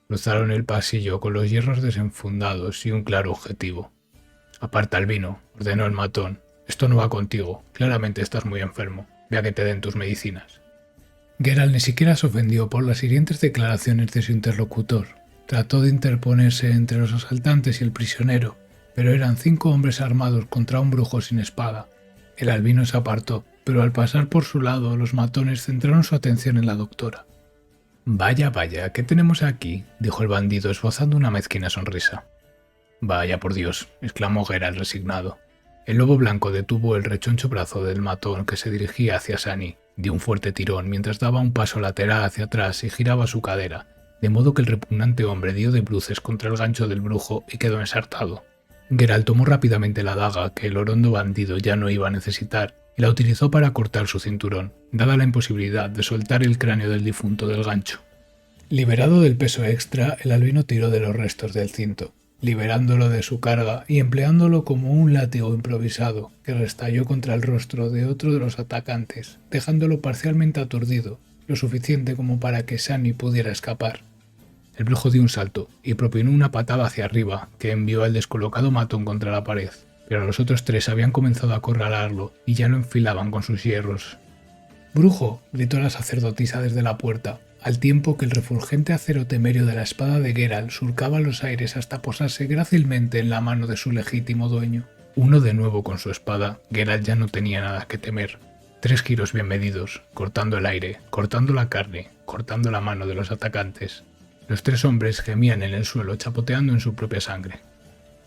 Cruzaron el pasillo con los hierros desenfundados y un claro objetivo. «Aparta el vino», ordenó el matón. «Esto no va contigo. Claramente estás muy enfermo. Ve a que te den tus medicinas». Geralt ni siquiera se ofendió por las hirientes declaraciones de su interlocutor. Trató de interponerse entre los asaltantes y el prisionero, pero eran 5 hombres armados contra un brujo sin espada. El albino se apartó, pero al pasar por su lado los matones centraron su atención en la doctora. «Vaya, vaya, ¿qué tenemos aquí?», dijo el bandido esbozando una mezquina sonrisa. «Vaya por Dios», exclamó Geralt resignado. El lobo blanco detuvo el rechoncho brazo del matón que se dirigía hacia Sunny. Dio un fuerte tirón mientras daba un paso lateral hacia atrás y giraba su cadera, de modo que el repugnante hombre dio de bruces contra el gancho del brujo y quedó ensartado. Geralt tomó rápidamente la daga que el orondo bandido ya no iba a necesitar y la utilizó para cortar su cinturón, dada la imposibilidad de soltar el cráneo del difunto del gancho. Liberado del peso extra, el albino tiró de los restos del cinto, liberándolo de su carga y empleándolo como un látigo improvisado que restalló contra el rostro de otro de los atacantes, dejándolo parcialmente aturdido, lo suficiente como para que Sunny pudiera escapar. El brujo dio un salto y propinó una patada hacia arriba que envió al descolocado matón contra la pared, pero los otros 3 habían comenzado a acorralarlo y ya lo enfilaban con sus hierros. «¡Brujo!», gritó la sacerdotisa desde la puerta, al tiempo que el refulgente acero temerio de la espada de Geralt surcaba los aires hasta posarse grácilmente en la mano de su legítimo dueño. Uno de nuevo con su espada, Geralt ya no tenía nada que temer. 3 giros bien medidos, cortando el aire, cortando la carne, cortando la mano de los atacantes. Los 3 hombres gemían en el suelo chapoteando en su propia sangre.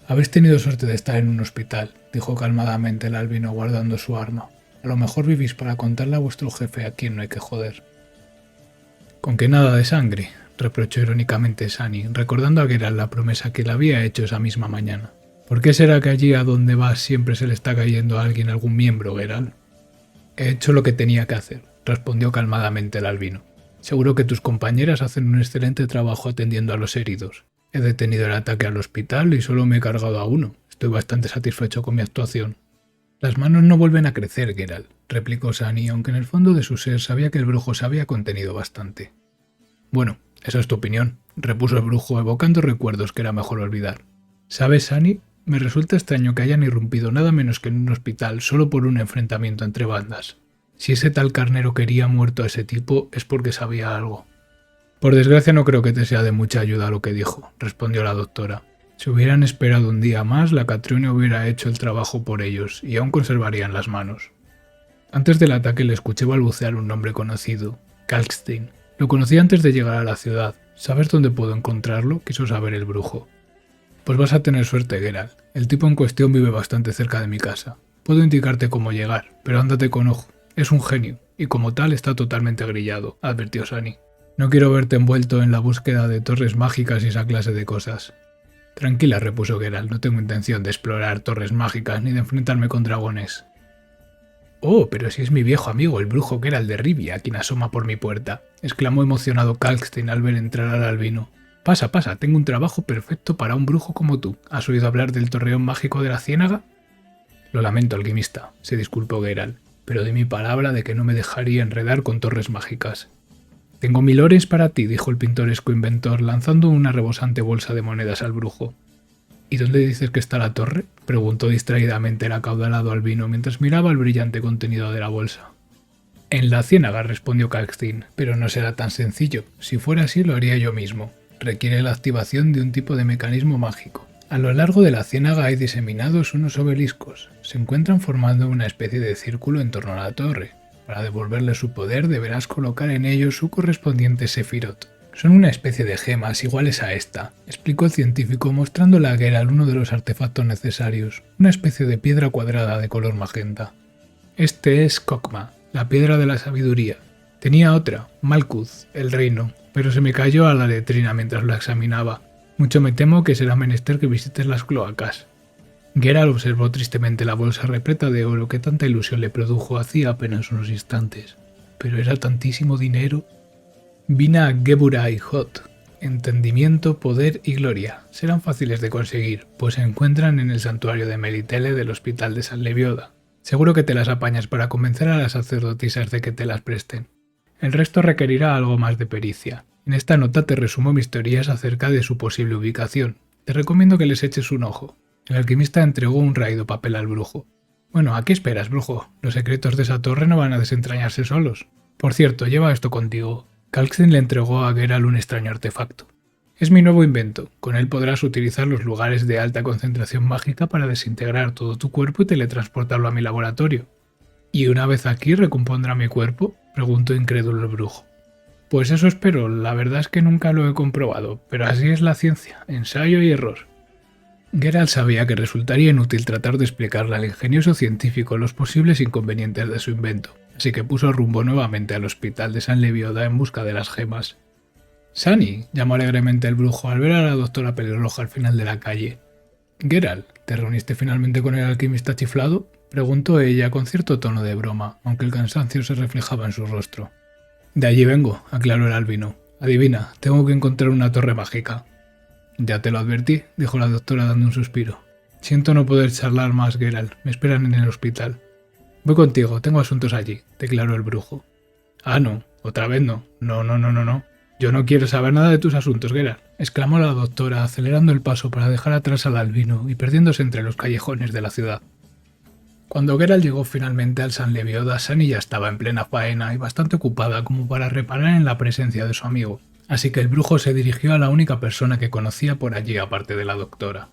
«Habéis tenido suerte de estar en un hospital», dijo calmadamente el albino guardando su arma. «A lo mejor vivís para contarle a vuestro jefe a quien no hay que joder». «¿Con qué nada de sangre?», reprochó irónicamente Sunny, recordando a Geralt la promesa que le había hecho esa misma mañana. «¿Por qué será que allí a donde vas siempre se le está cayendo a alguien algún miembro, Geralt?». «He hecho lo que tenía que hacer», respondió calmadamente el albino. «Seguro que tus compañeras hacen un excelente trabajo atendiendo a los heridos. He detenido el ataque al hospital y solo me he cargado a uno. Estoy bastante satisfecho con mi actuación». «Las manos no vuelven a crecer, Geralt», replicó Sunny, aunque en el fondo de su ser sabía que el brujo se había contenido bastante. «Bueno, esa es tu opinión», repuso el brujo, evocando recuerdos que era mejor olvidar. «¿Sabes, Sunny? Me resulta extraño que hayan irrumpido nada menos que en un hospital solo por un enfrentamiento entre bandas. Si ese tal carnero quería muerto a ese tipo es porque sabía algo». «Por desgracia no creo que te sea de mucha ayuda lo que dijo», respondió la doctora. «Si hubieran esperado un día más, la Catriona hubiera hecho el trabajo por ellos y aún conservarían las manos». Antes del ataque le escuché balbucear un nombre conocido: Kalkstein. «Lo conocí antes de llegar a la ciudad. ¿Sabes dónde puedo encontrarlo?», quiso saber el brujo. «Pues vas a tener suerte, Geralt. El tipo en cuestión vive bastante cerca de mi casa. Puedo indicarte cómo llegar, pero ándate con ojo. Es un genio, y como tal está totalmente grillado», advirtió Sunny. «No quiero verte envuelto en la búsqueda de torres mágicas y esa clase de cosas». «Tranquila», repuso Geralt, «no tengo intención de explorar torres mágicas ni de enfrentarme con dragones». «Oh, pero si es mi viejo amigo, el brujo Geralt de Rivia, quien asoma por mi puerta», exclamó emocionado Kalkstein al ver entrar al albino. «Pasa, pasa, tengo un trabajo perfecto para un brujo como tú. ¿Has oído hablar del torreón mágico de la ciénaga?». Lo lamento, alquimista, se disculpó Geralt, pero di mi palabra de que no me dejaría enredar con torres mágicas. Tengo 1000 ores para ti, dijo el pintoresco inventor, lanzando una rebosante bolsa de monedas al brujo. ¿Y dónde dices que está la torre?, preguntó distraídamente el acaudalado albino mientras miraba el brillante contenido de la bolsa. En la ciénaga, respondió Kalkstein, pero no será tan sencillo. Si fuera así, lo haría yo mismo. Requiere la activación de un tipo de mecanismo mágico. A lo largo de la ciénaga hay diseminados unos obeliscos. Se encuentran formando una especie de círculo en torno a la torre. Para devolverle su poder deberás colocar en ellos su correspondiente sefirot. Son una especie de gemas iguales a esta, explicó el científico mostrándole a Geralt uno de los artefactos necesarios, una especie de piedra cuadrada de color magenta. Este es Kokma, la piedra de la sabiduría. Tenía otra, Malkuth, el reino, pero se me cayó a la letrina mientras lo examinaba. Mucho me temo que será menester que visites las cloacas. Geralt observó tristemente la bolsa repleta de oro que tanta ilusión le produjo hacía apenas unos instantes. Pero era tantísimo dinero. Vina Gebura y Hot. Entendimiento, poder y gloria. Serán fáciles de conseguir, pues se encuentran en el santuario de Melitele del hospital de San Levioda. Seguro que te las apañas para convencer a las sacerdotisas de que te las presten. El resto requerirá algo más de pericia. En esta nota te resumo mis teorías acerca de su posible ubicación. Te recomiendo que les eches un ojo. El alquimista entregó un raído papel al brujo. Bueno, ¿a qué esperas, brujo? Los secretos de esa torre no van a desentrañarse solos. Por cierto, lleva esto contigo. Kalkstein le entregó a Geralt un extraño artefacto. Es mi nuevo invento. Con él podrás utilizar los lugares de alta concentración mágica para desintegrar todo tu cuerpo y teletransportarlo a mi laboratorio. ¿Y una vez aquí recompondrá mi cuerpo?, preguntó incrédulo el brujo. Pues eso espero, la verdad es que nunca lo he comprobado, pero así es la ciencia, ensayo y error. Geralt sabía que resultaría inútil tratar de explicarle al ingenioso científico los posibles inconvenientes de su invento, así que puso rumbo nuevamente al hospital de San Levioda en busca de las gemas. «Sani», llamó alegremente el brujo al ver a la doctora pelirroja al final de la calle. «Geralt, ¿te reuniste finalmente con el alquimista chiflado?», preguntó ella con cierto tono de broma, aunque el cansancio se reflejaba en su rostro. «De allí vengo», aclaró el albino. «Adivina, tengo que encontrar una torre mágica». «Ya te lo advertí», dijo la doctora dando un suspiro. «Siento no poder charlar más, Geralt. Me esperan en el hospital». «Voy contigo, tengo asuntos allí», declaró el brujo. «Ah, no, otra vez no. No. Yo no quiero saber nada de tus asuntos, Geralt», exclamó la doctora, acelerando el paso para dejar atrás al albino y perdiéndose entre los callejones de la ciudad. Cuando Geralt llegó finalmente al San Levioda, Sani ya estaba en plena faena y bastante ocupada como para reparar en la presencia de su amigo. Así que el brujo se dirigió a la única persona que conocía por allí aparte de la doctora.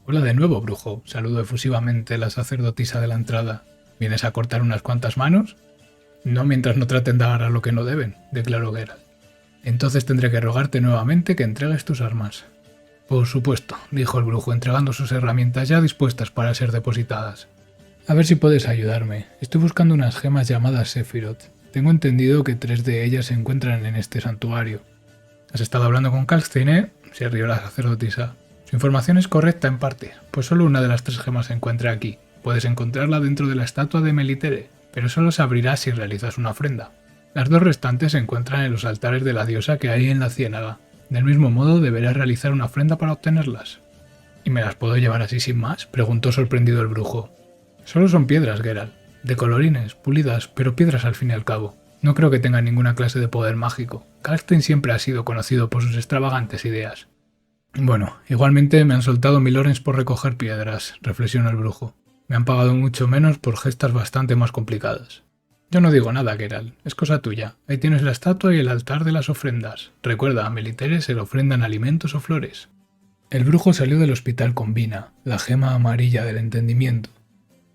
«Hola de nuevo, brujo», saludó efusivamente la sacerdotisa de la entrada. «¿Vienes a cortar unas cuantas manos?» «No mientras no traten de agarrar lo que no deben», declaró Geralt. «Entonces tendré que rogarte nuevamente que entregues tus armas». «Por supuesto», dijo el brujo entregando sus herramientas ya dispuestas para ser depositadas. «A ver si puedes ayudarme. Estoy buscando unas gemas llamadas Sefirot. Tengo entendido que 3 de ellas se encuentran en este santuario». «¿Has estado hablando con Kalkstein, eh?», se rió la sacerdotisa. «Su información es correcta en parte, pues solo una de las 3 gemas se encuentra aquí. Puedes encontrarla dentro de la estatua de Melitele, pero solo se abrirá si realizas una ofrenda. Las 2 restantes se encuentran en los altares de la diosa que hay en la ciénaga. Del mismo modo deberás realizar una ofrenda para obtenerlas». «¿Y me las puedo llevar así sin más?», preguntó sorprendido el brujo. «Solo son piedras, Geralt, de colorines, pulidas, pero piedras al fin y al cabo. No creo que tengan ninguna clase de poder mágico. Kalkstein siempre ha sido conocido por sus extravagantes ideas». «Bueno, igualmente me han soltado 1000 ores por recoger piedras», reflexionó el brujo. «Me han pagado mucho menos por gestas bastante más complicadas». «Yo no digo nada, Geralt, es cosa tuya. Ahí tienes la estatua y el altar de las ofrendas. Recuerda, a Melitele se le ofrendan alimentos o flores». El brujo salió del hospital con Vina, la gema amarilla del entendimiento.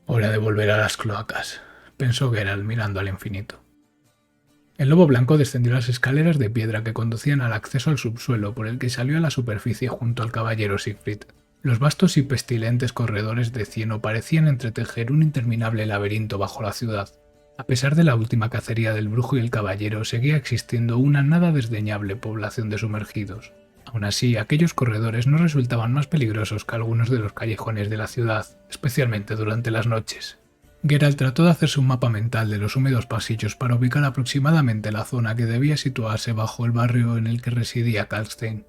«Hora de volver a las cloacas», pensó Geralt mirando al infinito. El lobo blanco descendió las escaleras de piedra que conducían al acceso al subsuelo por el que salió a la superficie junto al caballero Siegfried. Los vastos y pestilentes corredores de cieno parecían entretejer un interminable laberinto bajo la ciudad. A pesar de la última cacería del brujo y el caballero, seguía existiendo una nada desdeñable población de sumergidos. Aún así, aquellos corredores no resultaban más peligrosos que algunos de los callejones de la ciudad, especialmente durante las noches. Geralt trató de hacerse un mapa mental de los húmedos pasillos para ubicar aproximadamente la zona que debía situarse bajo el barrio en el que residía Kalkstein.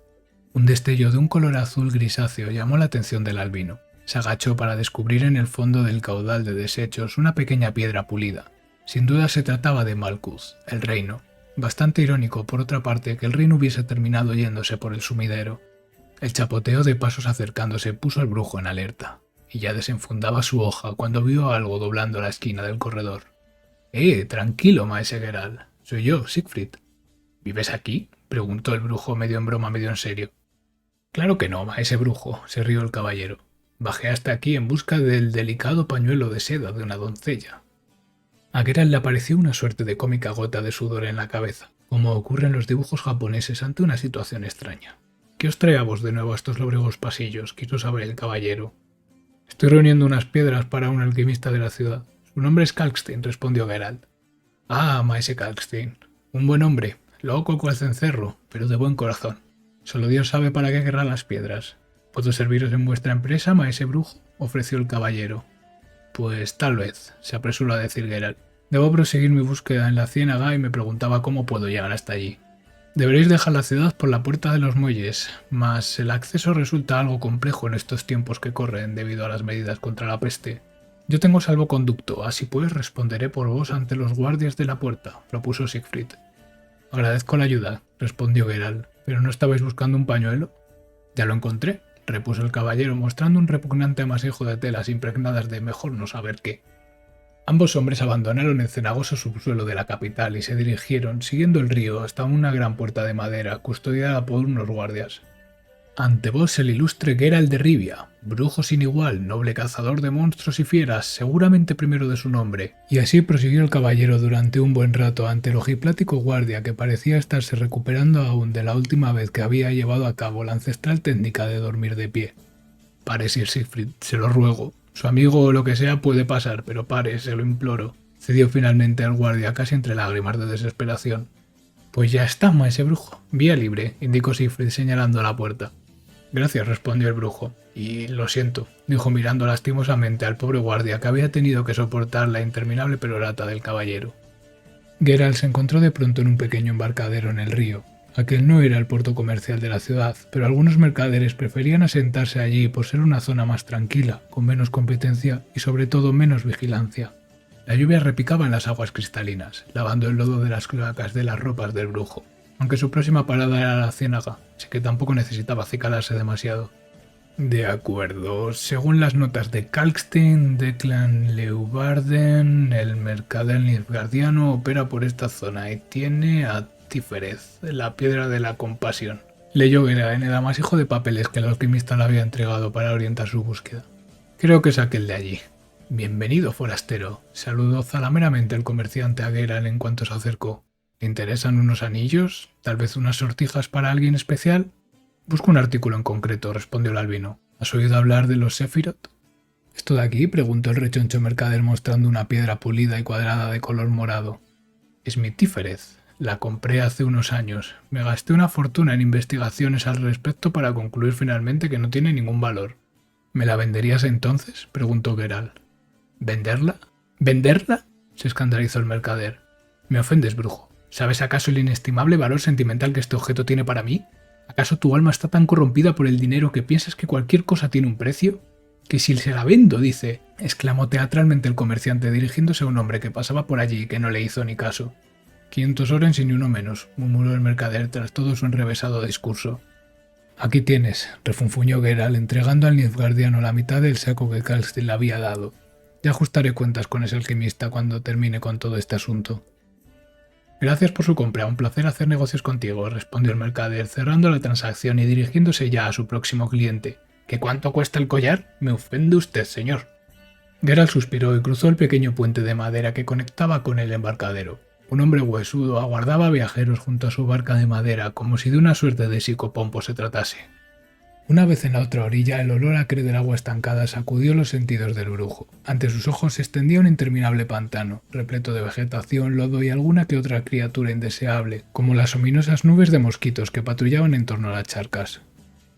Un destello de un color azul grisáceo llamó la atención del albino. Se agachó para descubrir en el fondo del caudal de desechos una pequeña piedra pulida. Sin duda se trataba de Malkuth, el reino. Bastante irónico, por otra parte, que el reino hubiese terminado yéndose por el sumidero. El chapoteo de pasos acercándose puso al brujo en alerta, y ya desenfundaba su hoja cuando vio algo doblando la esquina del corredor. Tranquilo, maese Geralt. Soy yo, Siegfried. ¿Vives aquí?, preguntó el brujo medio en broma, medio en serio. Claro que no, maese brujo, se rió el caballero. Bajé hasta aquí en busca del delicado pañuelo de seda de una doncella. A Geralt le apareció una suerte de cómica gota de sudor en la cabeza, como ocurre en los dibujos japoneses ante una situación extraña. ¿Qué os trae a vos de nuevo a estos lóbregos pasillos?, quiso saber el caballero. Estoy reuniendo unas piedras para un alquimista de la ciudad. Su nombre es Kalkstein, respondió Geralt. Ah, maese Kalkstein. Un buen hombre, loco cual cencerro, pero de buen corazón. Solo Dios sabe para qué querrá las piedras. ¿Puedo serviros en vuestra empresa, maese brujo?, ofreció el caballero. Pues tal vez, se apresuró a decir Geralt. Debo proseguir mi búsqueda en la ciénaga y me preguntaba cómo puedo llegar hasta allí. Deberéis dejar la ciudad por la puerta de los muelles, mas el acceso resulta algo complejo en estos tiempos que corren debido a las medidas contra la peste. Yo tengo salvoconducto, así pues responderé por vos ante los guardias de la puerta, propuso Siegfried. Agradezco la ayuda, respondió Geralt, ¿pero no estabais buscando un pañuelo? Ya lo encontré, repuso el caballero mostrando un repugnante amasijo de telas impregnadas de mejor no saber qué. Ambos hombres abandonaron el cenagoso subsuelo de la capital y se dirigieron, siguiendo el río, hasta una gran puerta de madera custodiada por unos guardias. Ante vos el ilustre Geralt de Rivia, brujo sin igual, noble cazador de monstruos y fieras, seguramente primero de su nombre. Y así prosiguió el caballero durante un buen rato ante el ojiplático guardia que parecía estarse recuperando aún de la última vez que había llevado a cabo la ancestral técnica de dormir de pie. Pare, Sir Siegfried, se lo ruego. Su amigo o lo que sea puede pasar, pero pare, se lo imploro. Cedió finalmente al guardia casi entre lágrimas de desesperación. Pues ya está, maese brujo. Vía libre, indicó Siegfried señalando a la puerta. Gracias, respondió el brujo. Y lo siento, dijo mirando lastimosamente al pobre guardia que había tenido que soportar la interminable perorata del caballero. Geralt se encontró de pronto en un pequeño embarcadero en el río. Aquel no era el puerto comercial de la ciudad, pero algunos mercaderes preferían asentarse allí por ser una zona más tranquila, con menos competencia y sobre todo menos vigilancia. La lluvia repicaba en las aguas cristalinas, lavando el lodo de las cloacas de las ropas del brujo, aunque su próxima parada era la ciénaga, así que tampoco necesitaba acicalarse demasiado. De acuerdo, según las notas de Kalkstein, Declan Leeuwarden, el mercader nilfgaardiano opera por esta zona y tiene a Tíferez, la piedra de la compasión. Leyó Geralt en el amasijo de papeles que el alquimista le había entregado para orientar su búsqueda. Creo que es aquel de allí. Bienvenido, forastero, saludó zalameramente el comerciante a Geralt en cuanto se acercó. ¿Le interesan unos anillos? ¿Tal vez unas sortijas para alguien especial? Busco un artículo en concreto, respondió el albino. ¿Has oído hablar de los Sephiroth? ¿Esto de aquí?, preguntó el rechoncho mercader mostrando una piedra pulida y cuadrada de color morado. Es mi Tíferez. La compré hace unos años. Me gasté una fortuna en investigaciones al respecto para concluir finalmente que no tiene ningún valor. ¿Me la venderías entonces?, preguntó Geralt. ¿Venderla? ¿Venderla?, se escandalizó el mercader. Me ofendes, brujo. ¿Sabes acaso el inestimable valor sentimental que este objeto tiene para mí? ¿Acaso tu alma está tan corrompida por el dinero que piensas que cualquier cosa tiene un precio? Que si se la vendo, dice, exclamó teatralmente el comerciante dirigiéndose a un hombre que pasaba por allí y que no le hizo ni caso. 500 orens y ni uno menos, murmuró el mercader tras todo su enrevesado discurso. Aquí tienes, refunfuñó Geralt, entregando al nilfgaardiano la mitad del saco que Kalkstein le había dado. Ya ajustaré cuentas con ese alquimista cuando termine con todo este asunto. Gracias por su compra, un placer hacer negocios contigo, respondió el mercader, cerrando la transacción y dirigiéndose ya a su próximo cliente. ¿Qué cuánto cuesta el collar? Me ofende usted, señor. Geralt suspiró y cruzó el pequeño puente de madera que conectaba con el embarcadero. Un hombre huesudo aguardaba a viajeros junto a su barca de madera como si de una suerte de psicopompo se tratase. Una vez en la otra orilla, el olor acre del agua estancada sacudió los sentidos del brujo. Ante sus ojos se extendía un interminable pantano, repleto de vegetación, lodo y alguna que otra criatura indeseable, como las ominosas nubes de mosquitos que patrullaban en torno a las charcas.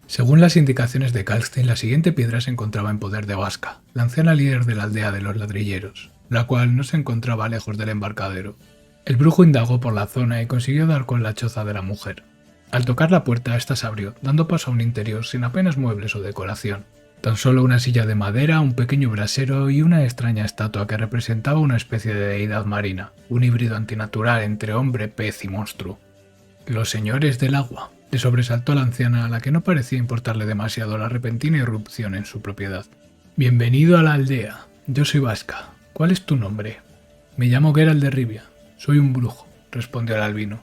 Según las indicaciones de Kalkstein, la siguiente piedra se encontraba en poder de Vasca, la anciana líder de la aldea de los ladrilleros, la cual no se encontraba lejos del embarcadero. El brujo indagó por la zona y consiguió dar con la choza de la mujer. Al tocar la puerta, ésta se abrió, dando paso a un interior sin apenas muebles o decoración. Tan solo una silla de madera, un pequeño brasero y una extraña estatua que representaba una especie de deidad marina, un híbrido antinatural entre hombre, pez y monstruo. Los señores del agua. Le sobresaltó a la anciana, a la que no parecía importarle demasiado la repentina irrupción en su propiedad. Bienvenido a la aldea. Yo soy Vasca. ¿Cuál es tu nombre? Me llamo Geralt de Rivia. Soy un brujo, respondió el albino.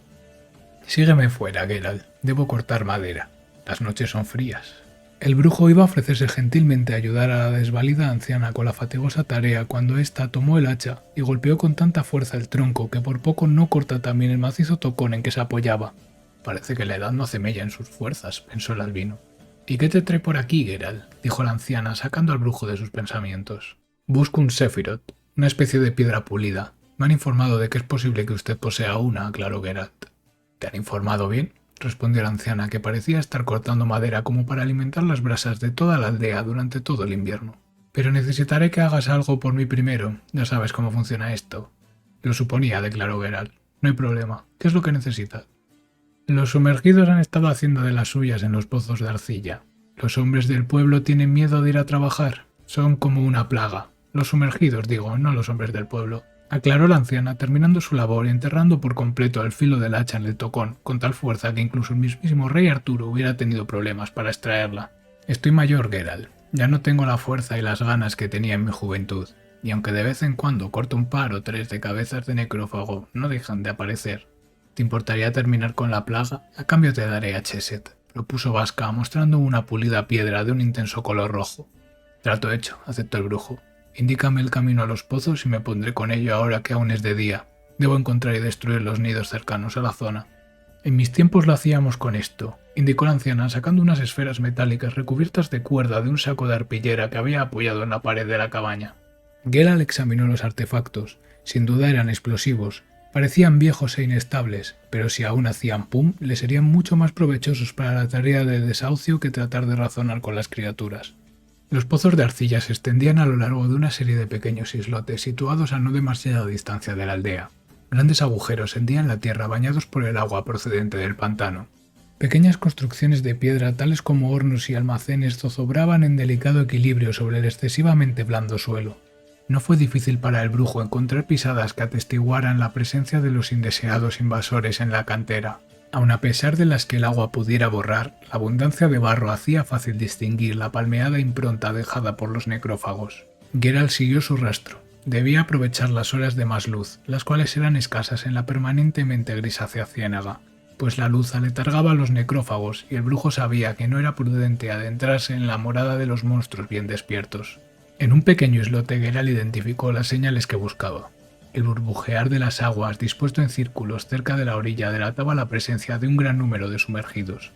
Sígueme fuera, Geralt. Debo cortar madera. Las noches son frías. El brujo iba a ofrecerse gentilmente a ayudar a la desvalida anciana con la fatigosa tarea cuando ésta tomó el hacha y golpeó con tanta fuerza el tronco que por poco no corta también el macizo tocón en que se apoyaba. Parece que la edad no hace mella en sus fuerzas, pensó el albino. ¿Y qué te trae por aquí, Geralt?, dijo la anciana, sacando al brujo de sus pensamientos. Busco un Sephiroth, una especie de piedra pulida. Me han informado de que es posible que usted posea una, aclaró Geralt. ¿Te han informado bien?, respondió la anciana, que parecía estar cortando madera como para alimentar las brasas de toda la aldea durante todo el invierno. Pero necesitaré que hagas algo por mí primero. Ya sabes cómo funciona esto. Lo suponía, declaró Geralt. No hay problema. ¿Qué es lo que necesitas? Los sumergidos han estado haciendo de las suyas en los pozos de arcilla. Los hombres del pueblo tienen miedo de ir a trabajar. Son como una plaga. Los sumergidos, digo, no los hombres del pueblo. Aclaró la anciana, terminando su labor y enterrando por completo el filo del hacha en el tocón, con tal fuerza que incluso el mismísimo rey Arturo hubiera tenido problemas para extraerla. Estoy mayor, Geralt. Ya no tengo la fuerza y las ganas que tenía en mi juventud, y aunque de vez en cuando corto un par o tres de cabezas de necrófago, no dejan de aparecer. ¿Te importaría terminar con la plaga? A cambio te daré a Chesed, propuso Vasca, mostrando una pulida piedra de un intenso color rojo. Trato hecho, aceptó el brujo. Indícame el camino a los pozos y me pondré con ello ahora que aún es de día. Debo encontrar y destruir los nidos cercanos a la zona. En mis tiempos lo hacíamos con esto, indicó la anciana, sacando unas esferas metálicas recubiertas de cuerda de un saco de arpillera que había apoyado en la pared de la cabaña. Geralt examinó los artefactos. Sin duda eran explosivos. Parecían viejos e inestables, pero si aún hacían pum, le serían mucho más provechosos para la tarea del desahucio que tratar de razonar con las criaturas. Los pozos de arcilla se extendían a lo largo de una serie de pequeños islotes situados a no demasiada distancia de la aldea. Grandes agujeros hendían la tierra bañados por el agua procedente del pantano. Pequeñas construcciones de piedra tales como hornos y almacenes zozobraban en delicado equilibrio sobre el excesivamente blando suelo. No fue difícil para el brujo encontrar pisadas que atestiguaran la presencia de los indeseados invasores en la cantera. Aun a pesar de las que el agua pudiera borrar, la abundancia de barro hacía fácil distinguir la palmeada impronta dejada por los necrófagos. Geralt siguió su rastro. Debía aprovechar las horas de más luz, las cuales eran escasas en la permanentemente grisácea ciénaga, pues la luz aletargaba a los necrófagos y el brujo sabía que no era prudente adentrarse en la morada de los monstruos bien despiertos. En un pequeño islote Geralt identificó las señales que buscaba. El burbujear de las aguas dispuesto en círculos cerca de la orilla delataba la presencia de un gran número de sumergidos.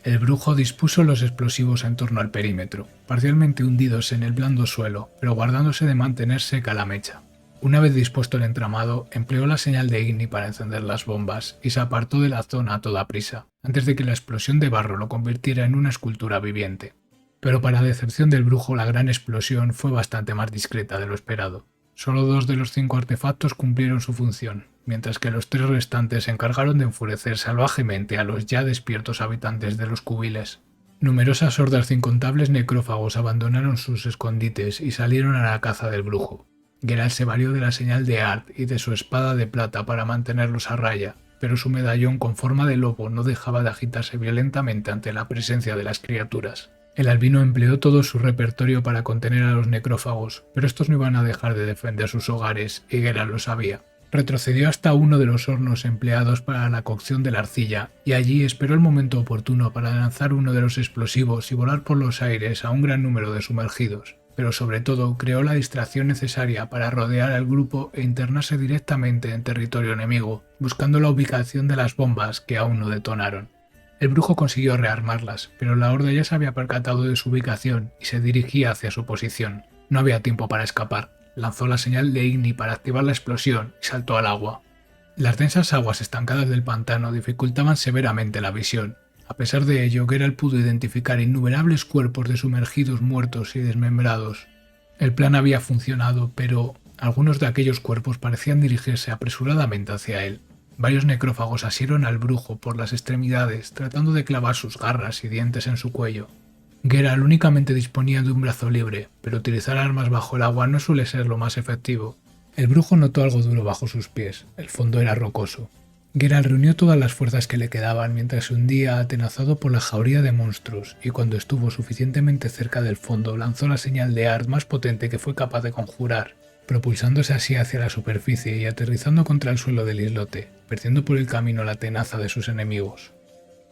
El brujo dispuso los explosivos en torno al perímetro, parcialmente hundidos en el blando suelo, pero guardándose de mantener seca la mecha. Una vez dispuesto el entramado, empleó la señal de Igni para encender las bombas y se apartó de la zona a toda prisa, antes de que la explosión de barro lo convirtiera en una escultura viviente. Pero para decepción del brujo, la gran explosión fue bastante más discreta de lo esperado. Solo 2 de los 5 artefactos cumplieron su función, mientras que los 3 restantes se encargaron de enfurecer salvajemente a los ya despiertos habitantes de los cubiles. Numerosas hordas de incontables necrófagos abandonaron sus escondites y salieron a la caza del brujo. Geralt se valió de la señal de Art y de su espada de plata para mantenerlos a raya, pero su medallón con forma de lobo no dejaba de agitarse violentamente ante la presencia de las criaturas. El albino empleó todo su repertorio para contener a los necrófagos, pero estos no iban a dejar de defender sus hogares, y Geralt lo sabía. Retrocedió hasta uno de los hornos empleados para la cocción de la arcilla, y allí esperó el momento oportuno para lanzar uno de los explosivos y volar por los aires a un gran número de sumergidos, pero sobre todo creó la distracción necesaria para rodear al grupo e internarse directamente en territorio enemigo, buscando la ubicación de las bombas que aún no detonaron. El brujo consiguió rearmarlas, pero la horda ya se había percatado de su ubicación y se dirigía hacia su posición. No había tiempo para escapar. Lanzó la señal de Igni para activar la explosión y saltó al agua. Las densas aguas estancadas del pantano dificultaban severamente la visión. A pesar de ello, Geralt pudo identificar innumerables cuerpos de sumergidos muertos y desmembrados. El plan había funcionado, pero algunos de aquellos cuerpos parecían dirigirse apresuradamente hacia él. Varios necrófagos asieron al brujo por las extremidades, tratando de clavar sus garras y dientes en su cuello. Geralt únicamente disponía de un brazo libre, pero utilizar armas bajo el agua no suele ser lo más efectivo. El brujo notó algo duro bajo sus pies, el fondo era rocoso. Geralt reunió todas las fuerzas que le quedaban mientras se hundía atenazado por la jauría de monstruos, y cuando estuvo suficientemente cerca del fondo lanzó la señal de Art más potente que fue capaz de conjurar, propulsándose así hacia la superficie y aterrizando contra el suelo del islote, perdiendo por el camino la tenaza de sus enemigos.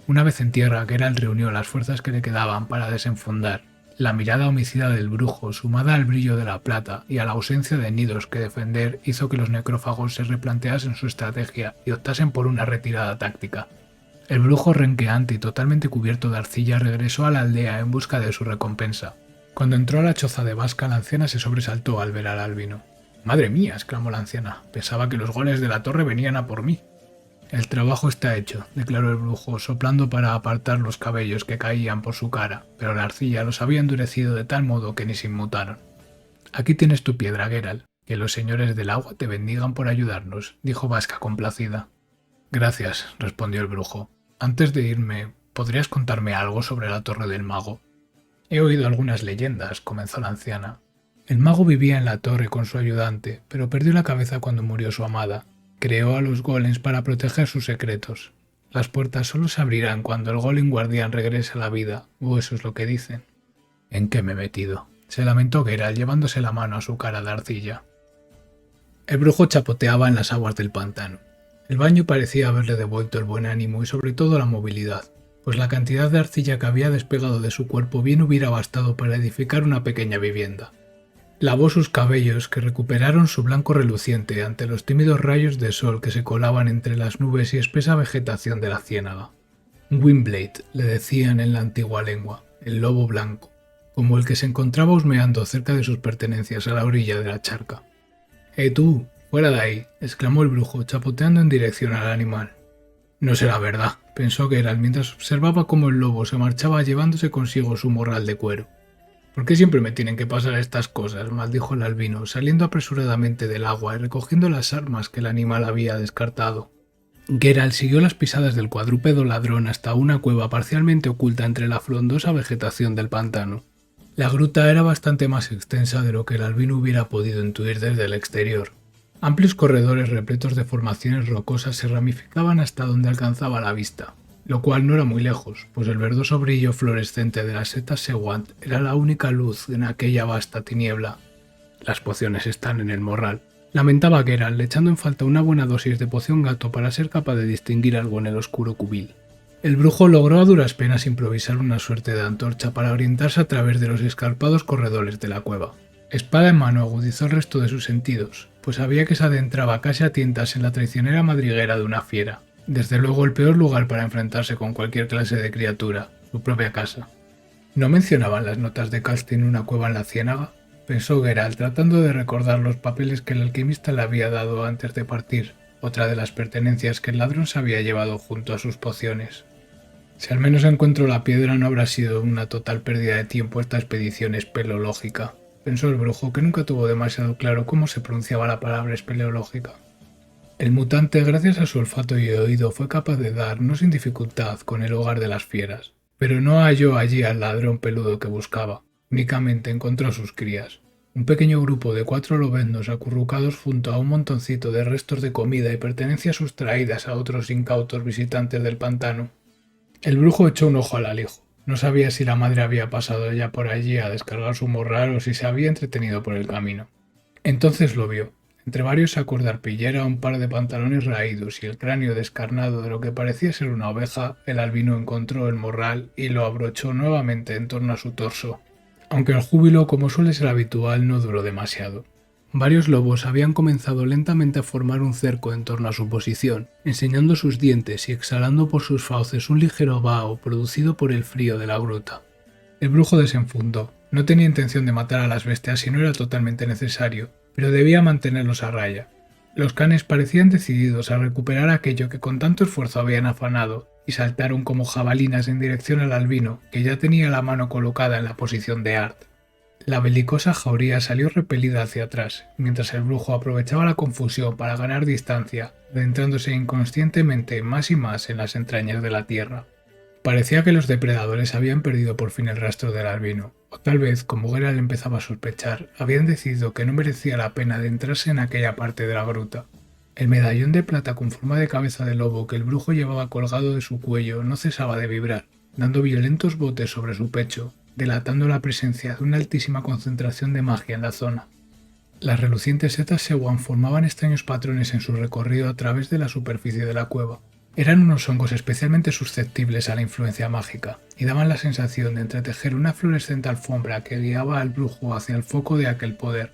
Una vez en tierra, Geralt reunió las fuerzas que le quedaban para desenfundar. La mirada homicida del brujo, sumada al brillo de la plata y a la ausencia de nidos que defender, hizo que los necrófagos se replanteasen su estrategia y optasen por una retirada táctica. El brujo, renqueante y totalmente cubierto de arcilla, regresó a la aldea en busca de su recompensa. Cuando entró a la choza de Vasca, la anciana se sobresaltó al ver al albino. «¡Madre mía!», exclamó la anciana. «Pensaba que los goles de la torre venían a por mí». «El trabajo está hecho», declaró el brujo, soplando para apartar los cabellos que caían por su cara, pero la arcilla los había endurecido de tal modo que ni se inmutaron. «Aquí tienes tu piedra, Geralt. Que los señores del agua te bendigan por ayudarnos», dijo Vasca complacida. «Gracias», respondió el brujo. «Antes de irme, ¿podrías contarme algo sobre la Torre del Mago?» «He oído algunas leyendas», comenzó la anciana. «El mago vivía en la torre con su ayudante, pero perdió la cabeza cuando murió su amada. Creó a los golems para proteger sus secretos. Las puertas solo se abrirán cuando el golem guardián regrese a la vida, o eso es lo que dicen». «¿En qué me he metido?», se lamentó Geralt llevándose la mano a su cara de arcilla. El brujo chapoteaba en las aguas del pantano. El baño parecía haberle devuelto el buen ánimo y sobre todo la movilidad, pues la cantidad de arcilla que había despegado de su cuerpo bien hubiera bastado para edificar una pequeña vivienda. Lavó sus cabellos, que recuperaron su blanco reluciente ante los tímidos rayos de sol que se colaban entre las nubes y espesa vegetación de la ciénaga. Windblade, le decían en la antigua lengua, el lobo blanco, como el que se encontraba husmeando cerca de sus pertenencias a la orilla de la charca. Tú! ¡Fuera de ahí!, exclamó el brujo, chapoteando en dirección al animal. «No será verdad», pensó Geralt mientras observaba cómo el lobo se marchaba llevándose consigo su morral de cuero. «¿Por qué siempre me tienen que pasar estas cosas?», maldijo el albino, saliendo apresuradamente del agua y recogiendo las armas que el animal había descartado. Geralt siguió las pisadas del cuadrúpedo ladrón hasta una cueva parcialmente oculta entre la frondosa vegetación del pantano. La gruta era bastante más extensa de lo que el albino hubiera podido intuir desde el exterior. Amplios corredores repletos de formaciones rocosas se ramificaban hasta donde alcanzaba la vista, lo cual no era muy lejos, pues el verdoso brillo fluorescente de las setas Seguant era la única luz en aquella vasta tiniebla. «Las pociones están en el morral», lamentaba Geralt, echando en falta una buena dosis de poción gato para ser capaz de distinguir algo en el oscuro cubil. El brujo logró a duras penas improvisar una suerte de antorcha para orientarse a través de los escarpados corredores de la cueva. Espada en mano agudizó el resto de sus sentidos, pues sabía que se adentraba casi a tientas en la traicionera madriguera de una fiera. Desde luego el peor lugar para enfrentarse con cualquier clase de criatura, su propia casa. ¿No mencionaban las notas de Calstin una cueva en la ciénaga?, pensó Geralt, tratando de recordar los papeles que el alquimista le había dado antes de partir, otra de las pertenencias que el ladrón se había llevado junto a sus pociones. Si al menos encuentro la piedra, no habrá sido una total pérdida de tiempo esta expedición espeleológica, pensó el brujo, que nunca tuvo demasiado claro cómo se pronunciaba la palabra espeleológica. El mutante, gracias a su olfato y oído, fue capaz de dar, no sin dificultad, con el hogar de las fieras, pero no halló allí al ladrón peludo que buscaba, únicamente encontró a sus crías, un pequeño grupo de 4 lobeznos acurrucados junto a un montoncito de restos de comida y pertenencias sustraídas a otros incautos visitantes del pantano. El brujo echó un ojo al alijo. No sabía si la madre había pasado ya por allí a descargar su morral o si se había entretenido por el camino. Entonces lo vio. Entre varios sacos de arpillera, un par de pantalones raídos y el cráneo descarnado de lo que parecía ser una oveja, el albino encontró el morral y lo abrochó nuevamente en torno a su torso. Aunque el júbilo, como suele ser habitual, no duró demasiado. Varios lobos habían comenzado lentamente a formar un cerco en torno a su posición, enseñando sus dientes y exhalando por sus fauces un ligero vaho producido por el frío de la gruta. El brujo desenfundó. No tenía intención de matar a las bestias si no era totalmente necesario, pero debía mantenerlos a raya. Los canes parecían decididos a recuperar aquello que con tanto esfuerzo habían afanado, y saltaron como jabalinas en dirección al albino, que ya tenía la mano colocada en la posición de Art. La belicosa jauría salió repelida hacia atrás, mientras el brujo aprovechaba la confusión para ganar distancia, adentrándose inconscientemente más y más en las entrañas de la tierra. Parecía que los depredadores habían perdido por fin el rastro del albino, o tal vez, como Geralt empezaba a sospechar, habían decidido que no merecía la pena adentrarse en aquella parte de la gruta. El medallón de plata con forma de cabeza de lobo que el brujo llevaba colgado de su cuello no cesaba de vibrar, dando violentos botes sobre su pecho, delatando la presencia de una altísima concentración de magia en la zona. Las relucientes setas Sewan formaban extraños patrones en su recorrido a través de la superficie de la cueva. Eran unos hongos especialmente susceptibles a la influencia mágica, y daban la sensación de entretejer una fluorescente alfombra que guiaba al brujo hacia el foco de aquel poder.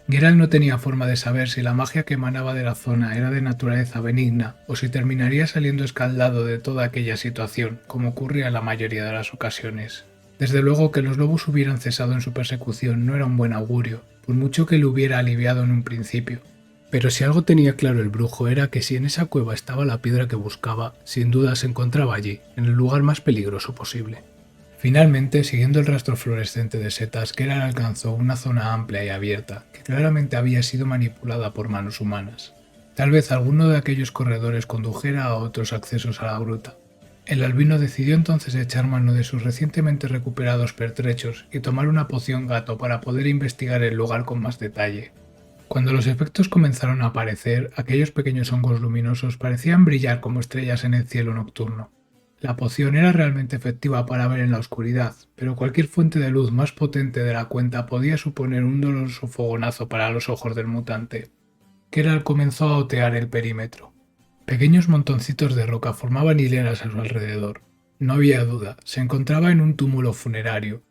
Geralt no tenía forma de saber si la magia que emanaba de la zona era de naturaleza benigna o si terminaría saliendo escaldado de toda aquella situación, como ocurría en la mayoría de las ocasiones. Desde luego que los lobos hubieran cesado en su persecución no era un buen augurio, por mucho que le hubiera aliviado en un principio. Pero si algo tenía claro el brujo era que si en esa cueva estaba la piedra que buscaba, sin duda se encontraba allí, en el lugar más peligroso posible. Finalmente, siguiendo el rastro fluorescente de setas, Geralt alcanzó una zona amplia y abierta, que claramente había sido manipulada por manos humanas. Tal vez alguno de aquellos corredores condujera a otros accesos a la gruta. El albino decidió entonces echar mano de sus recientemente recuperados pertrechos y tomar una poción gato para poder investigar el lugar con más detalle. Cuando los efectos comenzaron a aparecer, aquellos pequeños hongos luminosos parecían brillar como estrellas en el cielo nocturno. La poción era realmente efectiva para ver en la oscuridad, pero cualquier fuente de luz más potente de la cuenta podía suponer un doloroso fogonazo para los ojos del mutante. Geralt comenzó a otear el perímetro. Pequeños montoncitos de roca formaban hileras a su alrededor. No había duda, se encontraba en un túmulo funerario.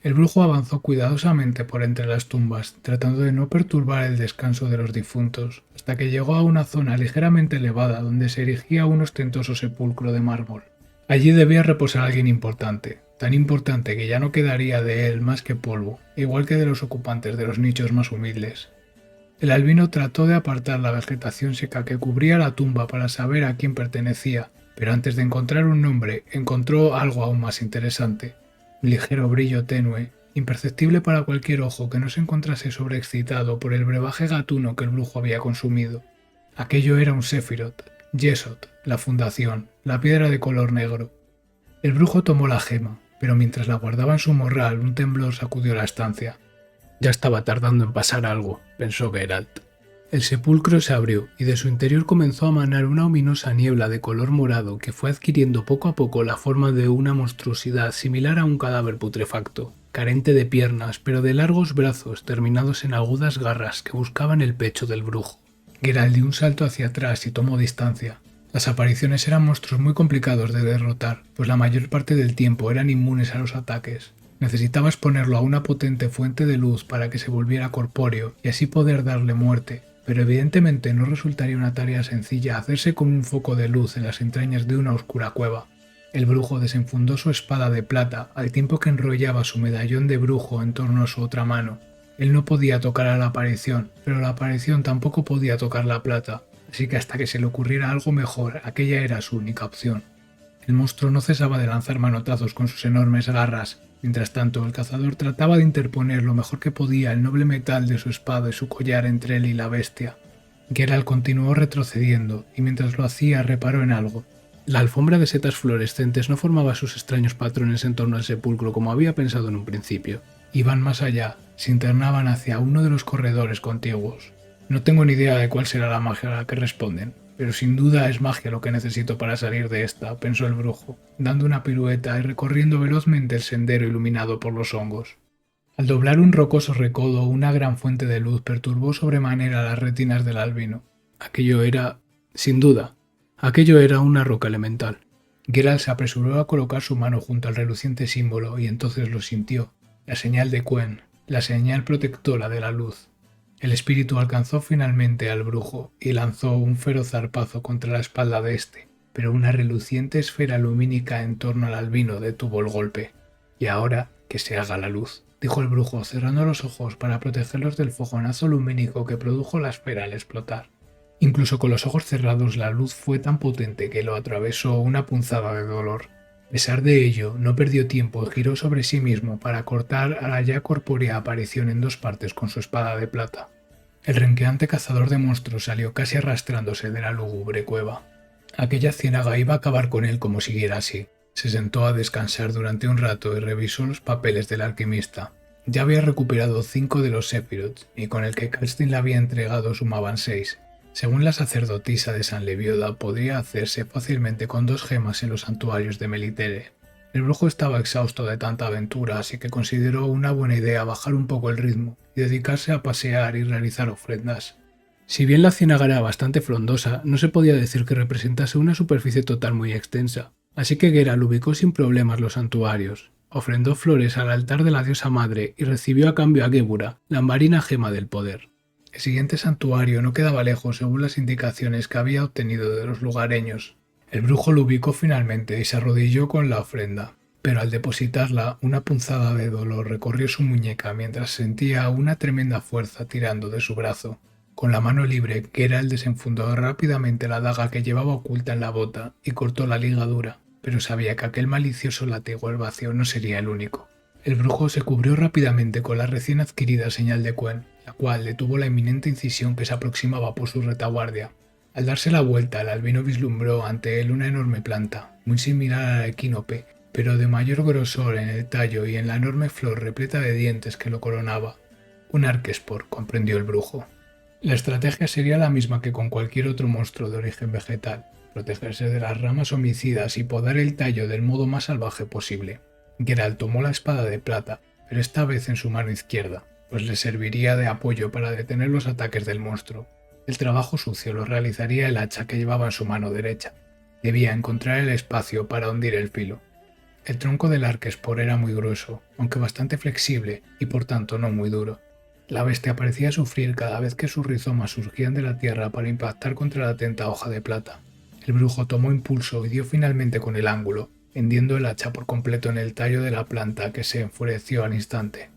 El brujo avanzó cuidadosamente por entre las tumbas, tratando de no perturbar el descanso de los difuntos, hasta que llegó a una zona ligeramente elevada donde se erigía un ostentoso sepulcro de mármol. Allí debía reposar alguien importante, tan importante que ya no quedaría de él más que polvo, igual que de los ocupantes de los nichos más humildes. El albino trató de apartar la vegetación seca que cubría la tumba para saber a quién pertenecía, pero antes de encontrar un nombre, encontró algo aún más interesante. Un ligero brillo tenue, imperceptible para cualquier ojo que no se encontrase sobreexcitado por el brebaje gatuno que el brujo había consumido. Aquello era un Sephiroth, Yesod, la fundación, la piedra de color negro. El brujo tomó la gema, pero mientras la guardaba en su morral un temblor sacudió la estancia. Ya estaba tardando en pasar algo, pensó Geralt. El sepulcro se abrió y de su interior comenzó a manar una ominosa niebla de color morado que fue adquiriendo poco a poco la forma de una monstruosidad similar a un cadáver putrefacto, carente de piernas pero de largos brazos terminados en agudas garras que buscaban el pecho del brujo. Geralt dio un salto hacia atrás y tomó distancia. Las apariciones eran monstruos muy complicados de derrotar, pues la mayor parte del tiempo eran inmunes a los ataques. Necesitaba exponerlo a una potente fuente de luz para que se volviera corpóreo y así poder darle muerte, pero evidentemente no resultaría una tarea sencilla hacerse con un foco de luz en las entrañas de una oscura cueva. El brujo desenfundó su espada de plata al tiempo que enrollaba su medallón de brujo en torno a su otra mano. Él no podía tocar a la aparición, pero la aparición tampoco podía tocar la plata, así que hasta que se le ocurriera algo mejor, aquella era su única opción. El monstruo no cesaba de lanzar manotazos con sus enormes garras. Mientras tanto, el cazador trataba de interponer lo mejor que podía el noble metal de su espada y su collar entre él y la bestia. Geralt continuó retrocediendo, y mientras lo hacía reparó en algo. La alfombra de setas fluorescentes no formaba sus extraños patrones en torno al sepulcro como había pensado en un principio. Iban más allá, se internaban hacia uno de los corredores contiguos. No tengo ni idea de cuál será la magia a la que responden, pero sin duda es magia lo que necesito para salir de esta, pensó el brujo, dando una pirueta y recorriendo velozmente el sendero iluminado por los hongos. Al doblar un rocoso recodo, una gran fuente de luz perturbó sobremanera las retinas del albino. Aquello era, sin duda, aquello era una roca elemental. Geralt se apresuró a colocar su mano junto al reluciente símbolo y entonces lo sintió, la señal de Quen, la señal protectora de la luz. El espíritu alcanzó finalmente al brujo y lanzó un feroz zarpazo contra la espalda de éste, pero una reluciente esfera lumínica en torno al albino detuvo el golpe. «Y ahora que se haga la luz», dijo el brujo cerrando los ojos para protegerlos del fogonazo lumínico que produjo la esfera al explotar. Incluso con los ojos cerrados la luz fue tan potente que lo atravesó una punzada de dolor. A pesar de ello, no perdió tiempo y giró sobre sí mismo para cortar a la ya corpórea aparición en dos partes con su espada de plata. El renqueante cazador de monstruos salió casi arrastrándose de la lúgubre cueva. Aquella ciénaga iba a acabar con él como siguiera así. Se sentó a descansar durante un rato y revisó los papeles del alquimista. Ya había recuperado 5 de los Sephiroth, y con el que Kalstein le había entregado sumaban 6. Según la sacerdotisa de San Levioda, podría hacerse fácilmente con 2 gemas en los santuarios de Melitere. El brujo estaba exhausto de tanta aventura, así que consideró una buena idea bajar un poco el ritmo y dedicarse a pasear y realizar ofrendas. Si bien la ciénaga era bastante frondosa, no se podía decir que representase una superficie total muy extensa, así que Geralt ubicó sin problemas los santuarios, ofrendó flores al altar de la diosa madre y recibió a cambio a Gebura, la marina gema del poder. El siguiente santuario no quedaba lejos según las indicaciones que había obtenido de los lugareños. El brujo lo ubicó finalmente y se arrodilló con la ofrenda, pero al depositarla una punzada de dolor recorrió su muñeca mientras sentía una tremenda fuerza tirando de su brazo. Con la mano libre, Geralt desenfundó rápidamente la daga que llevaba oculta en la bota y cortó la ligadura, pero sabía que aquel malicioso látigo herbáceo no sería el único. El brujo se cubrió rápidamente con la recién adquirida señal de Quen, la cual detuvo la inminente incisión que se aproximaba por su retaguardia. Al darse la vuelta, el albino vislumbró ante él una enorme planta, muy similar a la equínope, pero de mayor grosor en el tallo y en la enorme flor repleta de dientes que lo coronaba. Un arquespor, comprendió el brujo. La estrategia sería la misma que con cualquier otro monstruo de origen vegetal, protegerse de las ramas homicidas y podar el tallo del modo más salvaje posible. Geralt tomó la espada de plata, pero esta vez en su mano izquierda, pues le serviría de apoyo para detener los ataques del monstruo. El trabajo sucio lo realizaría el hacha que llevaba en su mano derecha. Debía encontrar el espacio para hundir el filo. El tronco del arquespor era muy grueso, aunque bastante flexible y por tanto no muy duro. La bestia parecía sufrir cada vez que sus rizomas surgían de la tierra para impactar contra la atenta hoja de plata. El brujo tomó impulso y dio finalmente con el ángulo, hendiendo el hacha por completo en el tallo de la planta, que se enfureció al instante.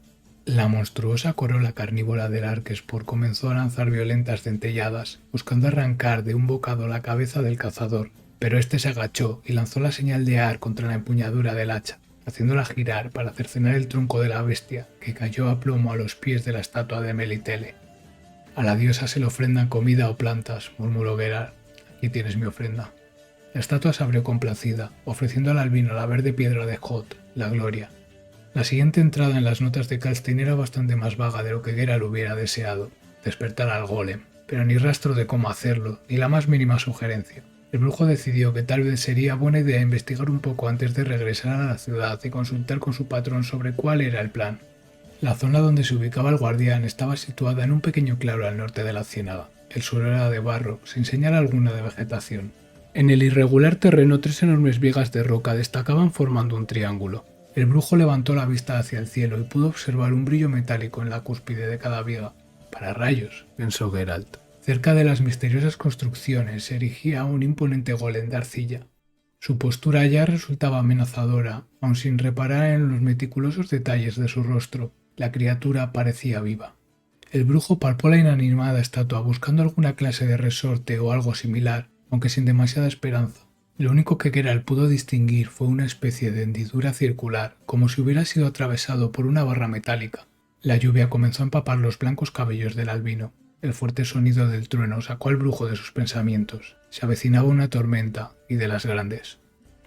La monstruosa corola carnívora del arquespor comenzó a lanzar violentas dentelladas, buscando arrancar de un bocado la cabeza del cazador, pero éste se agachó y lanzó la señal de Ar contra la empuñadura del hacha, haciéndola girar para cercenar el tronco de la bestia, que cayó a plomo a los pies de la estatua de Melitele. A la diosa se le ofrendan comida o plantas, murmuró Geralt. Aquí tienes mi ofrenda. La estatua se abrió complacida, ofreciendo al albino la verde piedra de Hoth, la gloria. La siguiente entrada en las notas de Kalstein era bastante más vaga de lo que Geralt hubiera deseado, despertar al golem, pero ni rastro de cómo hacerlo, ni la más mínima sugerencia. El brujo decidió que tal vez sería buena idea investigar un poco antes de regresar a la ciudad y consultar con su patrón sobre cuál era el plan. La zona donde se ubicaba el guardián estaba situada en un pequeño claro al norte de la ciénaga. El suelo era de barro, sin señal alguna de vegetación. En el irregular terreno 3 enormes vigas de roca destacaban formando un triángulo. El brujo levantó la vista hacia el cielo y pudo observar un brillo metálico en la cúspide de cada viga. «Para rayos», pensó Geralt. Cerca de las misteriosas construcciones se erigía un imponente golem de arcilla. Su postura ya resultaba amenazadora, aun sin reparar en los meticulosos detalles de su rostro. La criatura parecía viva. El brujo palpó la inanimada estatua buscando alguna clase de resorte o algo similar, aunque sin demasiada esperanza. Lo único que Geralt pudo distinguir fue una especie de hendidura circular, como si hubiera sido atravesado por una barra metálica. La lluvia comenzó a empapar los blancos cabellos del albino. El fuerte sonido del trueno sacó al brujo de sus pensamientos. Se avecinaba una tormenta, y de las grandes.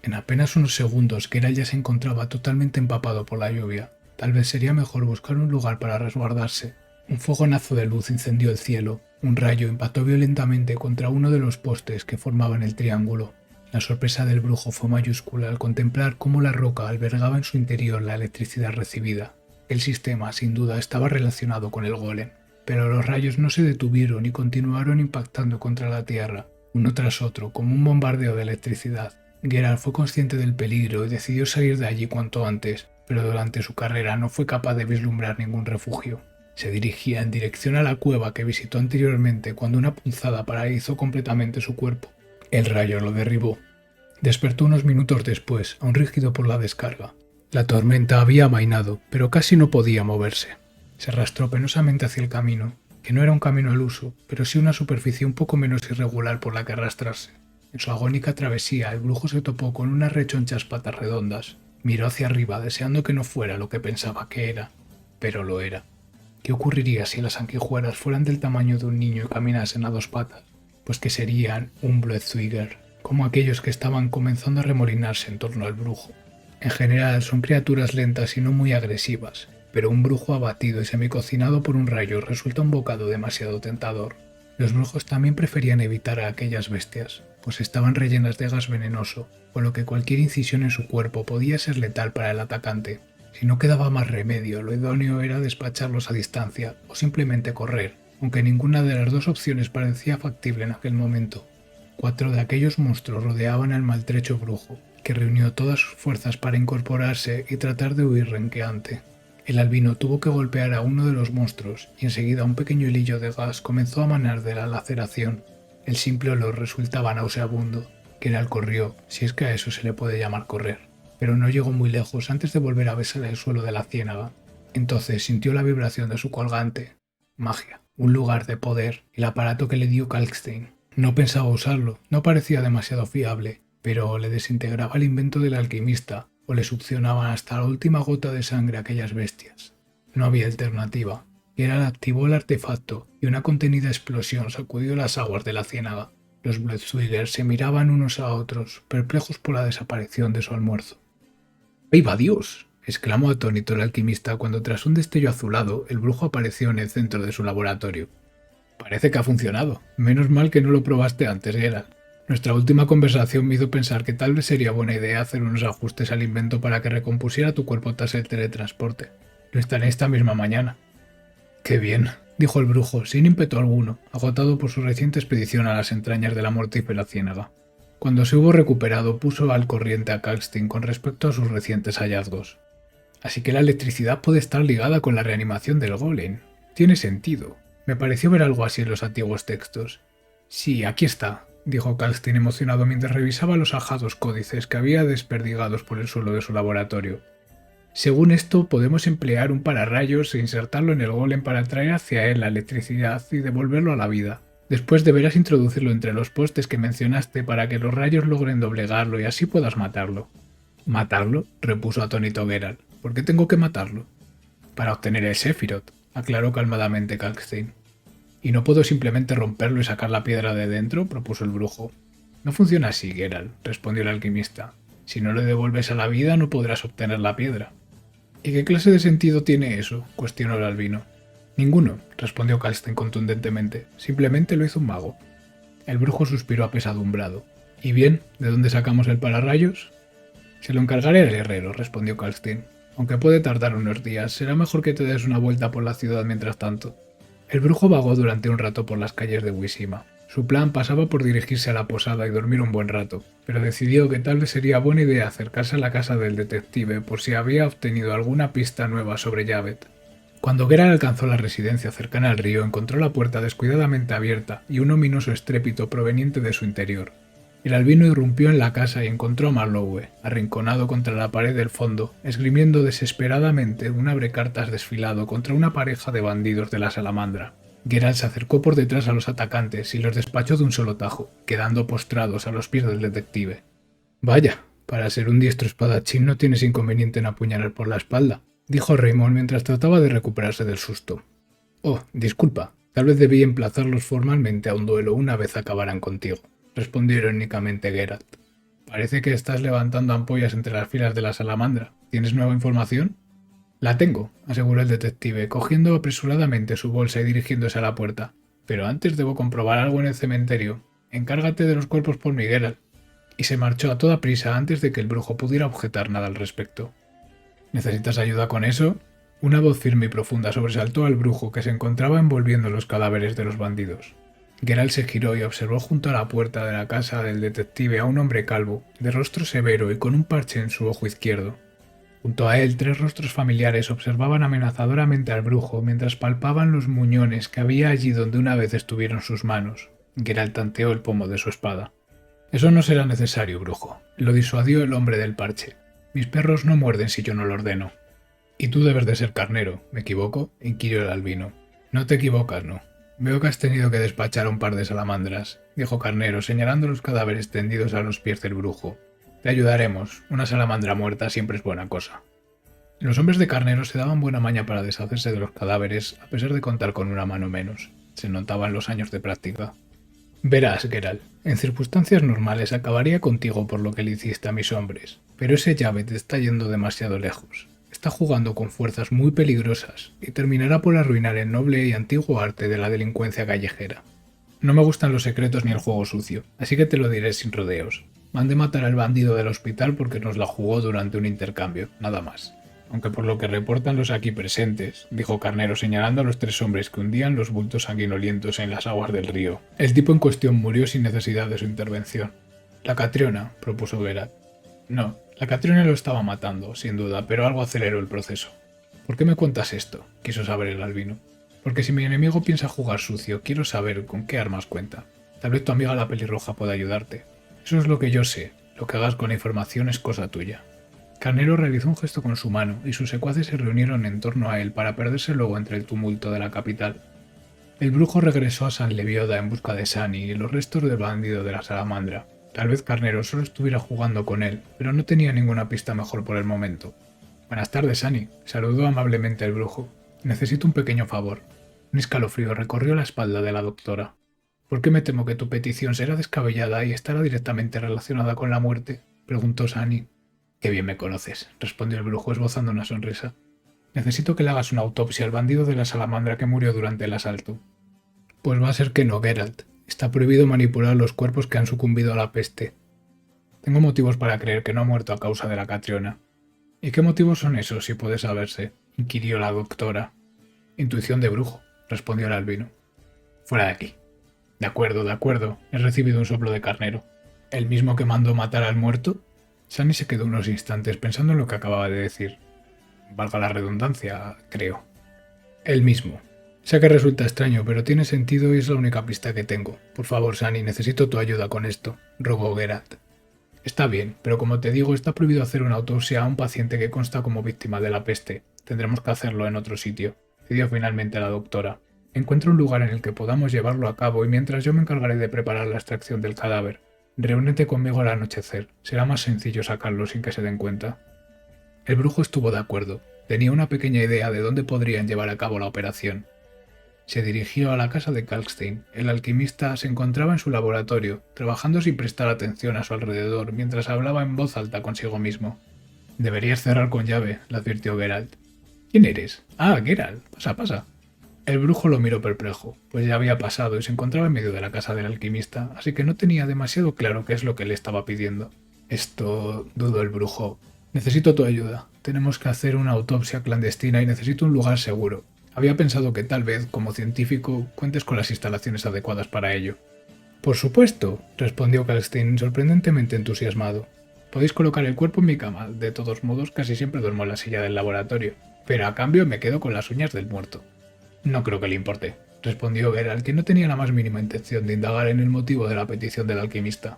En apenas unos segundos, Geralt ya se encontraba totalmente empapado por la lluvia. Tal vez sería mejor buscar un lugar para resguardarse. Un fogonazo de luz incendió el cielo. Un rayo impactó violentamente contra uno de los postes que formaban el triángulo. La sorpresa del brujo fue mayúscula al contemplar cómo la roca albergaba en su interior la electricidad recibida. El sistema, sin duda, estaba relacionado con el golem, pero los rayos no se detuvieron y continuaron impactando contra la tierra, uno tras otro, como un bombardeo de electricidad. Geralt fue consciente del peligro y decidió salir de allí cuanto antes, pero durante su carrera no fue capaz de vislumbrar ningún refugio. Se dirigía en dirección a la cueva que visitó anteriormente cuando una punzada paralizó completamente su cuerpo. El rayo lo derribó. Despertó unos minutos después, aún rígido por la descarga. La tormenta había amainado, pero casi no podía moverse. Se arrastró penosamente hacia el camino, que no era un camino al uso, pero sí una superficie un poco menos irregular por la que arrastrarse. En su agónica travesía, el brujo se topó con unas rechonchas patas redondas. Miró hacia arriba, deseando que no fuera lo que pensaba que era, pero lo era. ¿Qué ocurriría si las sanguijuelas fueran del tamaño de un niño y caminasen a 2 patas? Pues que serían un Bloodsuiger. como aquellos que estaban comenzando a remolinarse en torno al brujo. En general son criaturas lentas y no muy agresivas, pero un brujo abatido y semicocinado por un rayo resulta un bocado demasiado tentador. Los brujos también preferían evitar a aquellas bestias, pues estaban rellenas de gas venenoso, con lo que cualquier incisión en su cuerpo podía ser letal para el atacante. Si no quedaba más remedio, lo idóneo era despacharlos a distancia o simplemente correr, aunque ninguna de las dos opciones parecía factible en aquel momento. 4 de aquellos monstruos rodeaban al maltrecho brujo, que reunió todas sus fuerzas para incorporarse y tratar de huir renqueante. El albino tuvo que golpear a uno de los monstruos y enseguida un pequeño hilillo de gas comenzó a manar de la laceración. El simple olor resultaba nauseabundo. Geralt corrió, si es que a eso se le puede llamar correr, pero no llegó muy lejos antes de volver a besar el suelo de la ciénaga. Entonces sintió la vibración de su colgante. Magia, un lugar de poder, el aparato que le dio Kalkstein. No pensaba usarlo, no parecía demasiado fiable, pero le desintegraba el invento del alquimista o le succionaban hasta la última gota de sangre a aquellas bestias. No había alternativa. Geralt activó el artefacto y una contenida explosión sacudió las aguas de la ciénaga. Los Bloodswingers se miraban unos a otros, perplejos por la desaparición de su almuerzo. ¡Viva Dios!, exclamó atónito el alquimista cuando tras un destello azulado el brujo apareció en el centro de su laboratorio. Parece que ha funcionado. Menos mal que no lo probaste antes, Geralt. Nuestra última conversación me hizo pensar que tal vez sería buena idea hacer unos ajustes al invento para que recompusiera tu cuerpo tras el teletransporte. Lo instalé esta misma mañana. ¡Qué bien!, dijo el brujo, sin ímpetu alguno, agotado por su reciente expedición a las entrañas de la mortífera ciénaga. Cuando se hubo recuperado, puso al corriente a Kalkstein con respecto a sus recientes hallazgos. Así que la electricidad puede estar ligada con la reanimación del golem. Tiene sentido. Me pareció ver algo así en los antiguos textos. Sí, aquí está, dijo Kalkstein emocionado mientras revisaba los ajados códices que había desperdigados por el suelo de su laboratorio. Según esto, podemos emplear un pararrayos e insertarlo en el golem para atraer hacia él la electricidad y devolverlo a la vida. Después deberás introducirlo entre los postes que mencionaste para que los rayos logren doblegarlo y así puedas matarlo. ¿Matarlo?, repuso atónito Geralt. ¿Por qué tengo que matarlo? Para obtener el Sephiroth, aclaró calmadamente Kalkstein. ¿Y no puedo simplemente romperlo y sacar la piedra de dentro?, propuso el brujo. No funciona así, Geralt, respondió el alquimista. Si no le devuelves a la vida no podrás obtener la piedra. ¿Y qué clase de sentido tiene eso?, cuestionó el albino. Ninguno, respondió Kalkstein contundentemente. Simplemente lo hizo un mago. El brujo suspiró apesadumbrado. ¿Y bien, de dónde sacamos el pararrayos? Se lo encargaré al herrero, respondió Kalkstein. Aunque puede tardar unos días, será mejor que te des una vuelta por la ciudad mientras tanto. El brujo vagó durante un rato por las calles de Wishima. Su plan pasaba por dirigirse a la posada y dormir un buen rato, pero decidió que tal vez sería buena idea acercarse a la casa del detective por si había obtenido alguna pista nueva sobre Javed. Cuando Geralt alcanzó la residencia cercana al río, encontró la puerta descuidadamente abierta y un ominoso estrépito proveniente de su interior. El albino irrumpió en la casa y encontró a Marlowe, arrinconado contra la pared del fondo, esgrimiendo desesperadamente un abrecartas desfilado contra una pareja de bandidos de la salamandra. Geralt se acercó por detrás a los atacantes y los despachó de un solo tajo, quedando postrados a los pies del detective. Vaya, para ser un diestro espadachín no tienes inconveniente en apuñalar por la espalda, dijo Raymond mientras trataba de recuperarse del susto. Oh, disculpa, tal vez debí emplazarlos formalmente a un duelo una vez acabaran contigo, respondió irónicamente Geralt. Parece que estás levantando ampollas entre las filas de la salamandra. ¿Tienes nueva información? La tengo, aseguró el detective, cogiendo apresuradamente su bolsa y dirigiéndose a la puerta. Pero antes debo comprobar algo en el cementerio. Encárgate de los cuerpos por mí, Geralt. Y se marchó a toda prisa antes de que el brujo pudiera objetar nada al respecto. ¿Necesitas ayuda con eso? Una voz firme y profunda sobresaltó al brujo que se encontraba envolviendo los cadáveres de los bandidos. Geralt se giró y observó junto a la puerta de la casa del detective a un hombre calvo, de rostro severo y con un parche en su ojo izquierdo. Junto a él, 3 rostros familiares observaban amenazadoramente al brujo mientras palpaban los muñones que había allí donde una vez estuvieron sus manos. Geralt tanteó el pomo de su espada. Eso no será necesario, brujo, lo disuadió el hombre del parche. Mis perros no muerden si yo no lo ordeno. Y tú debes de ser carnero, ¿me equivoco?, inquirió el albino. No te equivocas, no. Veo que has tenido que despachar a un par de salamandras, dijo Carnero, señalando los cadáveres tendidos a los pies del brujo. Te ayudaremos. Una salamandra muerta siempre es buena cosa. Los hombres de Carnero se daban buena maña para deshacerse de los cadáveres, a pesar de contar con una mano menos. Se notaban los años de práctica. Verás, Geralt, en circunstancias normales acabaría contigo por lo que le hiciste a mis hombres, pero ese llave te está yendo demasiado lejos. Está jugando con fuerzas muy peligrosas y terminará por arruinar el noble y antiguo arte de la delincuencia callejera. No me gustan los secretos ni el juego sucio, así que te lo diré sin rodeos. Mandé matar al bandido del hospital porque nos la jugó durante un intercambio, nada más. Aunque por lo que reportan los aquí presentes, dijo Carnero señalando a los tres hombres que hundían los bultos sanguinolientos en las aguas del río. El tipo en cuestión murió sin necesidad de su intervención. La Catriona, propuso Geralt. No, la Catriona lo estaba matando, sin duda, pero algo aceleró el proceso. ¿Por qué me cuentas esto? Quiso saber el albino. Porque si mi enemigo piensa jugar sucio, quiero saber con qué armas cuenta. Tal vez tu amiga la pelirroja pueda ayudarte. Eso es lo que yo sé. Lo que hagas con la información es cosa tuya. Carnero realizó un gesto con su mano y sus secuaces se reunieron en torno a él para perderse luego entre el tumulto de la capital. El brujo regresó a San Levioda en busca de Sani y los restos del bandido de la salamandra. Tal vez Carnero solo estuviera jugando con él, pero no tenía ninguna pista mejor por el momento. Buenas tardes, Sani, saludó amablemente el brujo. Necesito un pequeño favor. Un escalofrío recorrió la espalda de la doctora. ¿Por qué me temo que tu petición será descabellada y estará directamente relacionada con la muerte? Preguntó Sani. Qué bien me conoces, respondió el brujo esbozando una sonrisa. Necesito que le hagas una autopsia al bandido de la salamandra que murió durante el asalto. Pues va a ser que no, Geralt. Está prohibido manipular los cuerpos que han sucumbido a la peste. Tengo motivos para creer que no ha muerto a causa de la Catriona. ¿Y qué motivos son esos, si puede saberse? Inquirió la doctora. Intuición de brujo, respondió el albino. Fuera de aquí. De acuerdo. He recibido un soplo de Carnero. ¿El mismo que mandó matar al muerto? Sani se quedó unos instantes pensando en lo que acababa de decir. Valga la redundancia, creo. El mismo. Sé que resulta extraño, pero tiene sentido y es la única pista que tengo. Por favor, Sani, necesito tu ayuda con esto, rogó Geralt. Está bien, pero como te digo, está prohibido hacer una autopsia a un paciente que consta como víctima de la peste. Tendremos que hacerlo en otro sitio, decidió finalmente la doctora. Encuentra un lugar en el que podamos llevarlo a cabo y mientras yo me encargaré de preparar la extracción del cadáver. Reúnete conmigo al anochecer. Será más sencillo sacarlo sin que se den cuenta. El brujo estuvo de acuerdo. Tenía una pequeña idea de dónde podrían llevar a cabo la operación. Se dirigió a la casa de Kalkstein. El alquimista se encontraba en su laboratorio, trabajando sin prestar atención a su alrededor mientras hablaba en voz alta consigo mismo. Deberías cerrar con llave, le advirtió Geralt. ¿Quién eres? Ah, Geralt. Pasa. El brujo lo miró perplejo, pues ya había pasado y se encontraba en medio de la casa del alquimista, así que no tenía demasiado claro qué es lo que le estaba pidiendo. Esto, dudó el brujo. Necesito tu ayuda. Tenemos que hacer una autopsia clandestina y necesito un lugar seguro. Había pensado que tal vez, como científico, cuentes con las instalaciones adecuadas para ello. Por supuesto, respondió Kalkstein sorprendentemente entusiasmado. Podéis colocar el cuerpo en mi cama. De todos modos, casi siempre duermo en la silla del laboratorio. Pero a cambio me quedo con las uñas del muerto. No creo que le importe, respondió Geralt, que no tenía la más mínima intención de indagar en el motivo de la petición del alquimista.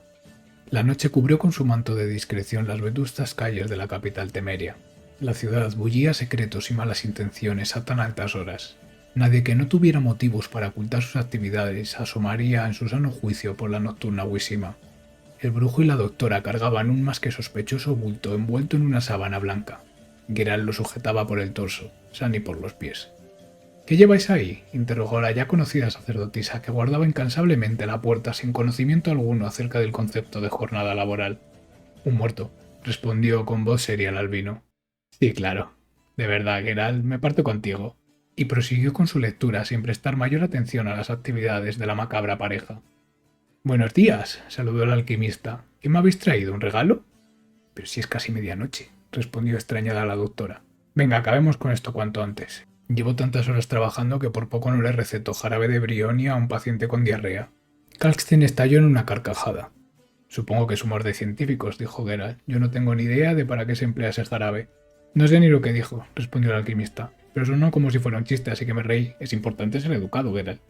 La noche cubrió con su manto de discreción las vetustas calles de la capital temeria. La ciudad bullía secretos y malas intenciones a tan altas horas. Nadie que no tuviera motivos para ocultar sus actividades asomaría en su sano juicio por la nocturna Wisima. El brujo y la doctora cargaban un más que sospechoso bulto envuelto en una sábana blanca. Geralt lo sujetaba por el torso, Sani por los pies. ¿Qué lleváis ahí? Interrogó la ya conocida sacerdotisa, que guardaba incansablemente la puerta sin conocimiento alguno acerca del concepto de jornada laboral. Un muerto, respondió con voz seria el albino. Sí, claro. De verdad, Geralt, me parto contigo. Y prosiguió con su lectura sin prestar mayor atención a las actividades de la macabra pareja. Buenos días, saludó el alquimista. ¿Qué me habéis traído? ¿Un regalo? Pero si es casi medianoche, respondió extrañada la doctora. Venga, acabemos con esto cuanto antes. Llevo tantas horas trabajando que por poco no le receto jarabe de brionia a un paciente con diarrea. Kalkstein estalló en una carcajada. Supongo que es humor de científicos, dijo Geralt. Yo no tengo ni idea de para qué se emplea ese jarabe. No sé ni lo que dijo, respondió el alquimista, pero sonó como si fuera un chiste, así que me reí. Es importante ser educado, Geralt.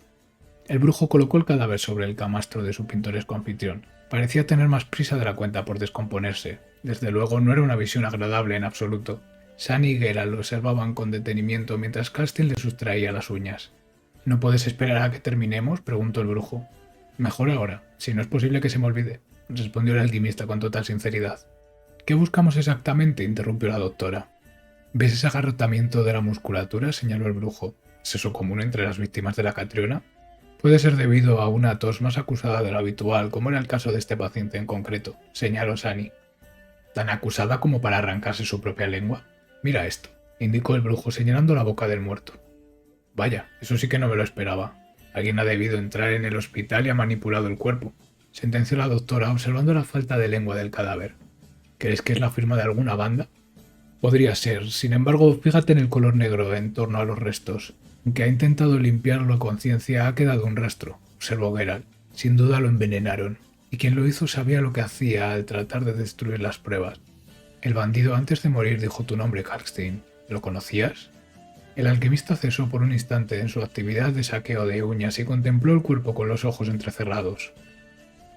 El brujo colocó el cadáver sobre el camastro de su pintoresco anfitrión. Parecía tener más prisa de la cuenta por descomponerse. Desde luego no era una visión agradable en absoluto. Sani y Geralt lo observaban con detenimiento mientras Kalkstein le sustraía las uñas. ¿No puedes esperar a que terminemos?, preguntó el brujo. Mejor ahora, si no es posible que se me olvide, respondió el alquimista con total sinceridad. ¿Qué buscamos exactamente?, interrumpió la doctora. ¿Ves ese agarrotamiento de la musculatura?, señaló el brujo. ¿Es eso común entre las víctimas de la Catriona? Puede ser debido a una tos más acusada de lo habitual, como era el caso de este paciente en concreto, señaló Sani. ¿Tan acusada como para arrancarse su propia lengua? Mira esto, indicó el brujo señalando la boca del muerto. Vaya, eso sí que no me lo esperaba. Alguien ha debido entrar en el hospital y ha manipulado el cuerpo, sentenció la doctora observando la falta de lengua del cadáver. ¿Crees que es la firma de alguna banda? Podría ser, sin embargo, fíjate en el color negro en torno a los restos. Aunque ha intentado limpiarlo a conciencia, ha quedado un rastro, observó Geralt. Sin duda lo envenenaron, y quien lo hizo sabía lo que hacía al tratar de destruir las pruebas. El bandido antes de morir dijo tu nombre, Kalkstein. ¿Lo conocías? El alquimista cesó por un instante en su actividad de saqueo de uñas y contempló el cuerpo con los ojos entrecerrados.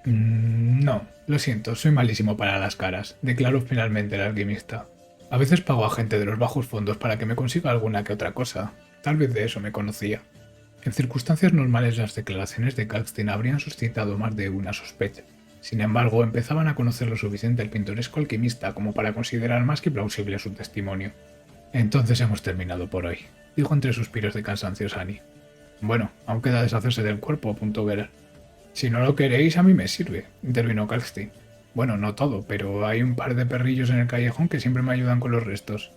No, lo siento, soy malísimo para las caras, declaró finalmente el alquimista. A veces pago a gente de los bajos fondos para que me consiga alguna que otra cosa. Tal vez de eso me conocía. En circunstancias normales las declaraciones de Kalkstein habrían suscitado más de una sospecha. Sin embargo, empezaban a conocer lo suficiente al pintoresco alquimista como para considerar más que plausible su testimonio. Entonces hemos terminado por hoy, dijo entre suspiros de cansancio Sani. Bueno, aún queda deshacerse del cuerpo, apuntó Geralt. Si no lo queréis, a mí me sirve, intervino Kalkstein. Bueno, no todo, pero hay un par de perrillos en el callejón que siempre me ayudan con los restos.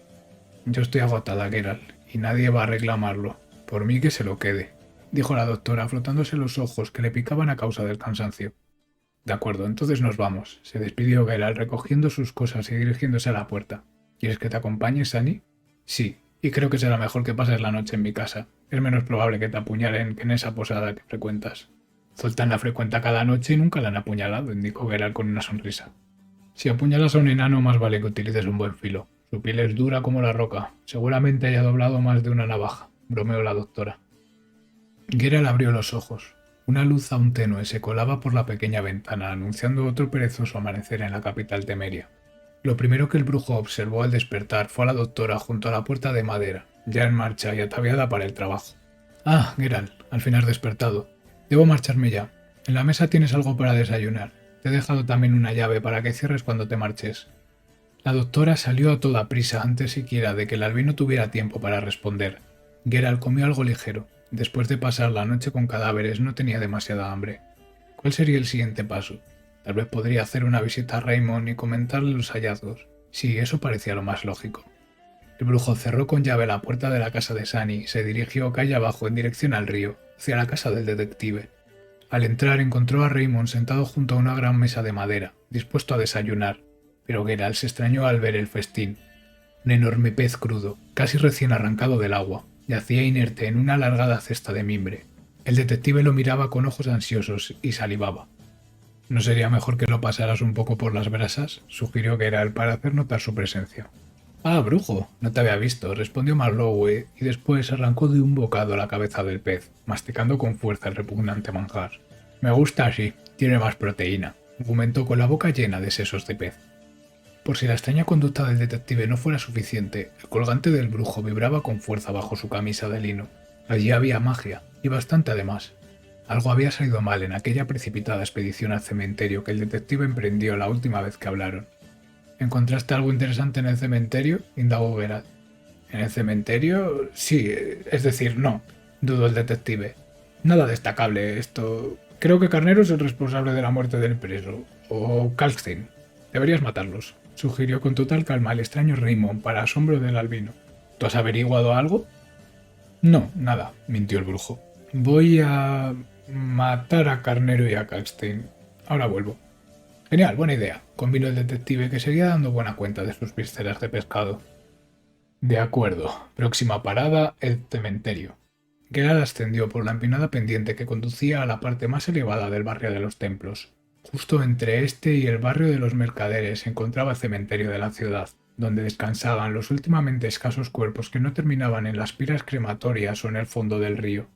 Yo estoy agotada, Geralt, y nadie va a reclamarlo. Por mí que se lo quede, dijo la doctora, frotándose los ojos que le picaban a causa del cansancio. De acuerdo, entonces nos vamos, se despidió Geralt recogiendo sus cosas y dirigiéndose a la puerta. ¿Quieres que te acompañe, Sani? Sí, y creo que será mejor que pases la noche en mi casa. Es menos probable que te apuñalen que en esa posada que frecuentas. Zoltán la frecuenta cada noche y nunca la han apuñalado, indicó Geralt con una sonrisa. Si apuñalas a un enano, más vale que utilices un buen filo. Su piel es dura como la roca. Seguramente haya doblado más de una navaja, bromeó la doctora. Geralt abrió los ojos. Una luz aún tenue se colaba por la pequeña ventana, anunciando otro perezoso amanecer en la capital temeria. Lo primero que el brujo observó al despertar fue a la doctora junto a la puerta de madera, ya en marcha y ataviada para el trabajo. Ah, Geralt, al fin has despertado. Debo marcharme ya. En la mesa tienes algo para desayunar. Te he dejado también una llave para que cierres cuando te marches. La doctora salió a toda prisa antes siquiera de que el albino tuviera tiempo para responder. Geralt comió algo ligero. Después de pasar la noche con cadáveres no tenía demasiada hambre. ¿Cuál sería el siguiente paso? Tal vez podría hacer una visita a Raymond y comentarle los hallazgos. Sí, eso parecía lo más lógico. El brujo cerró con llave la puerta de la casa de Sani y se dirigió calle abajo en dirección al río, hacia la casa del detective. Al entrar encontró a Raymond sentado junto a una gran mesa de madera, dispuesto a desayunar, pero Geralt se extrañó al ver el festín. Un enorme pez crudo, casi recién arrancado del agua, yacía inerte en una alargada cesta de mimbre. El detective lo miraba con ojos ansiosos y salivaba. ¿No sería mejor que lo pasaras un poco por las brasas?, sugirió Geralt para hacer notar su presencia. Ah, brujo, no te había visto, respondió Marlowe y después arrancó de un bocado la cabeza del pez, masticando con fuerza el repugnante manjar. Me gusta así, tiene más proteína, argumentó con la boca llena de sesos de pez. Por si la extraña conducta del detective no fuera suficiente, el colgante del brujo vibraba con fuerza bajo su camisa de lino. Allí había magia, y bastante además. Algo había salido mal en aquella precipitada expedición al cementerio que el detective emprendió la última vez que hablaron. ¿Encontraste algo interesante en el cementerio?, indagó Geralt. ¿En el cementerio? Sí, es decir, no, dudó el detective. Nada destacable esto. Creo que Carnero es el responsable de la muerte del preso. O Kalkstein. Deberías matarlos, sugirió con total calma el extraño Raymond para asombro del albino. ¿Tú has averiguado algo? No, nada, mintió el brujo. Voy a matar a Carnero y a Kalkstein. Ahora vuelvo. Genial, buena idea, convino el detective que seguía dando buena cuenta de sus vísceras de pescado. De acuerdo, próxima parada, el cementerio. Geralt ascendió por la empinada pendiente que conducía a la parte más elevada del barrio de los templos. Justo entre este y el barrio de los mercaderes se encontraba el cementerio de la ciudad, donde descansaban los últimamente escasos cuerpos que no terminaban en las piras crematorias o en el fondo del río.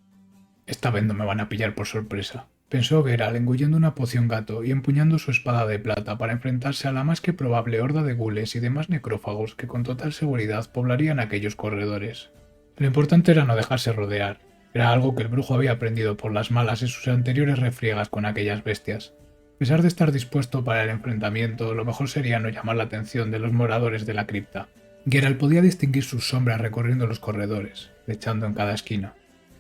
Esta vez no me van a pillar por sorpresa, pensó Geralt engullendo una poción gato y empuñando su espada de plata para enfrentarse a la más que probable horda de gules y demás necrófagos que con total seguridad poblarían aquellos corredores. Lo importante era no dejarse rodear. Era algo que el brujo había aprendido por las malas en sus anteriores refriegas con aquellas bestias. A pesar de estar dispuesto para el enfrentamiento, lo mejor sería no llamar la atención de los moradores de la cripta. Geralt podía distinguir sus sombras recorriendo los corredores, echando en cada esquina.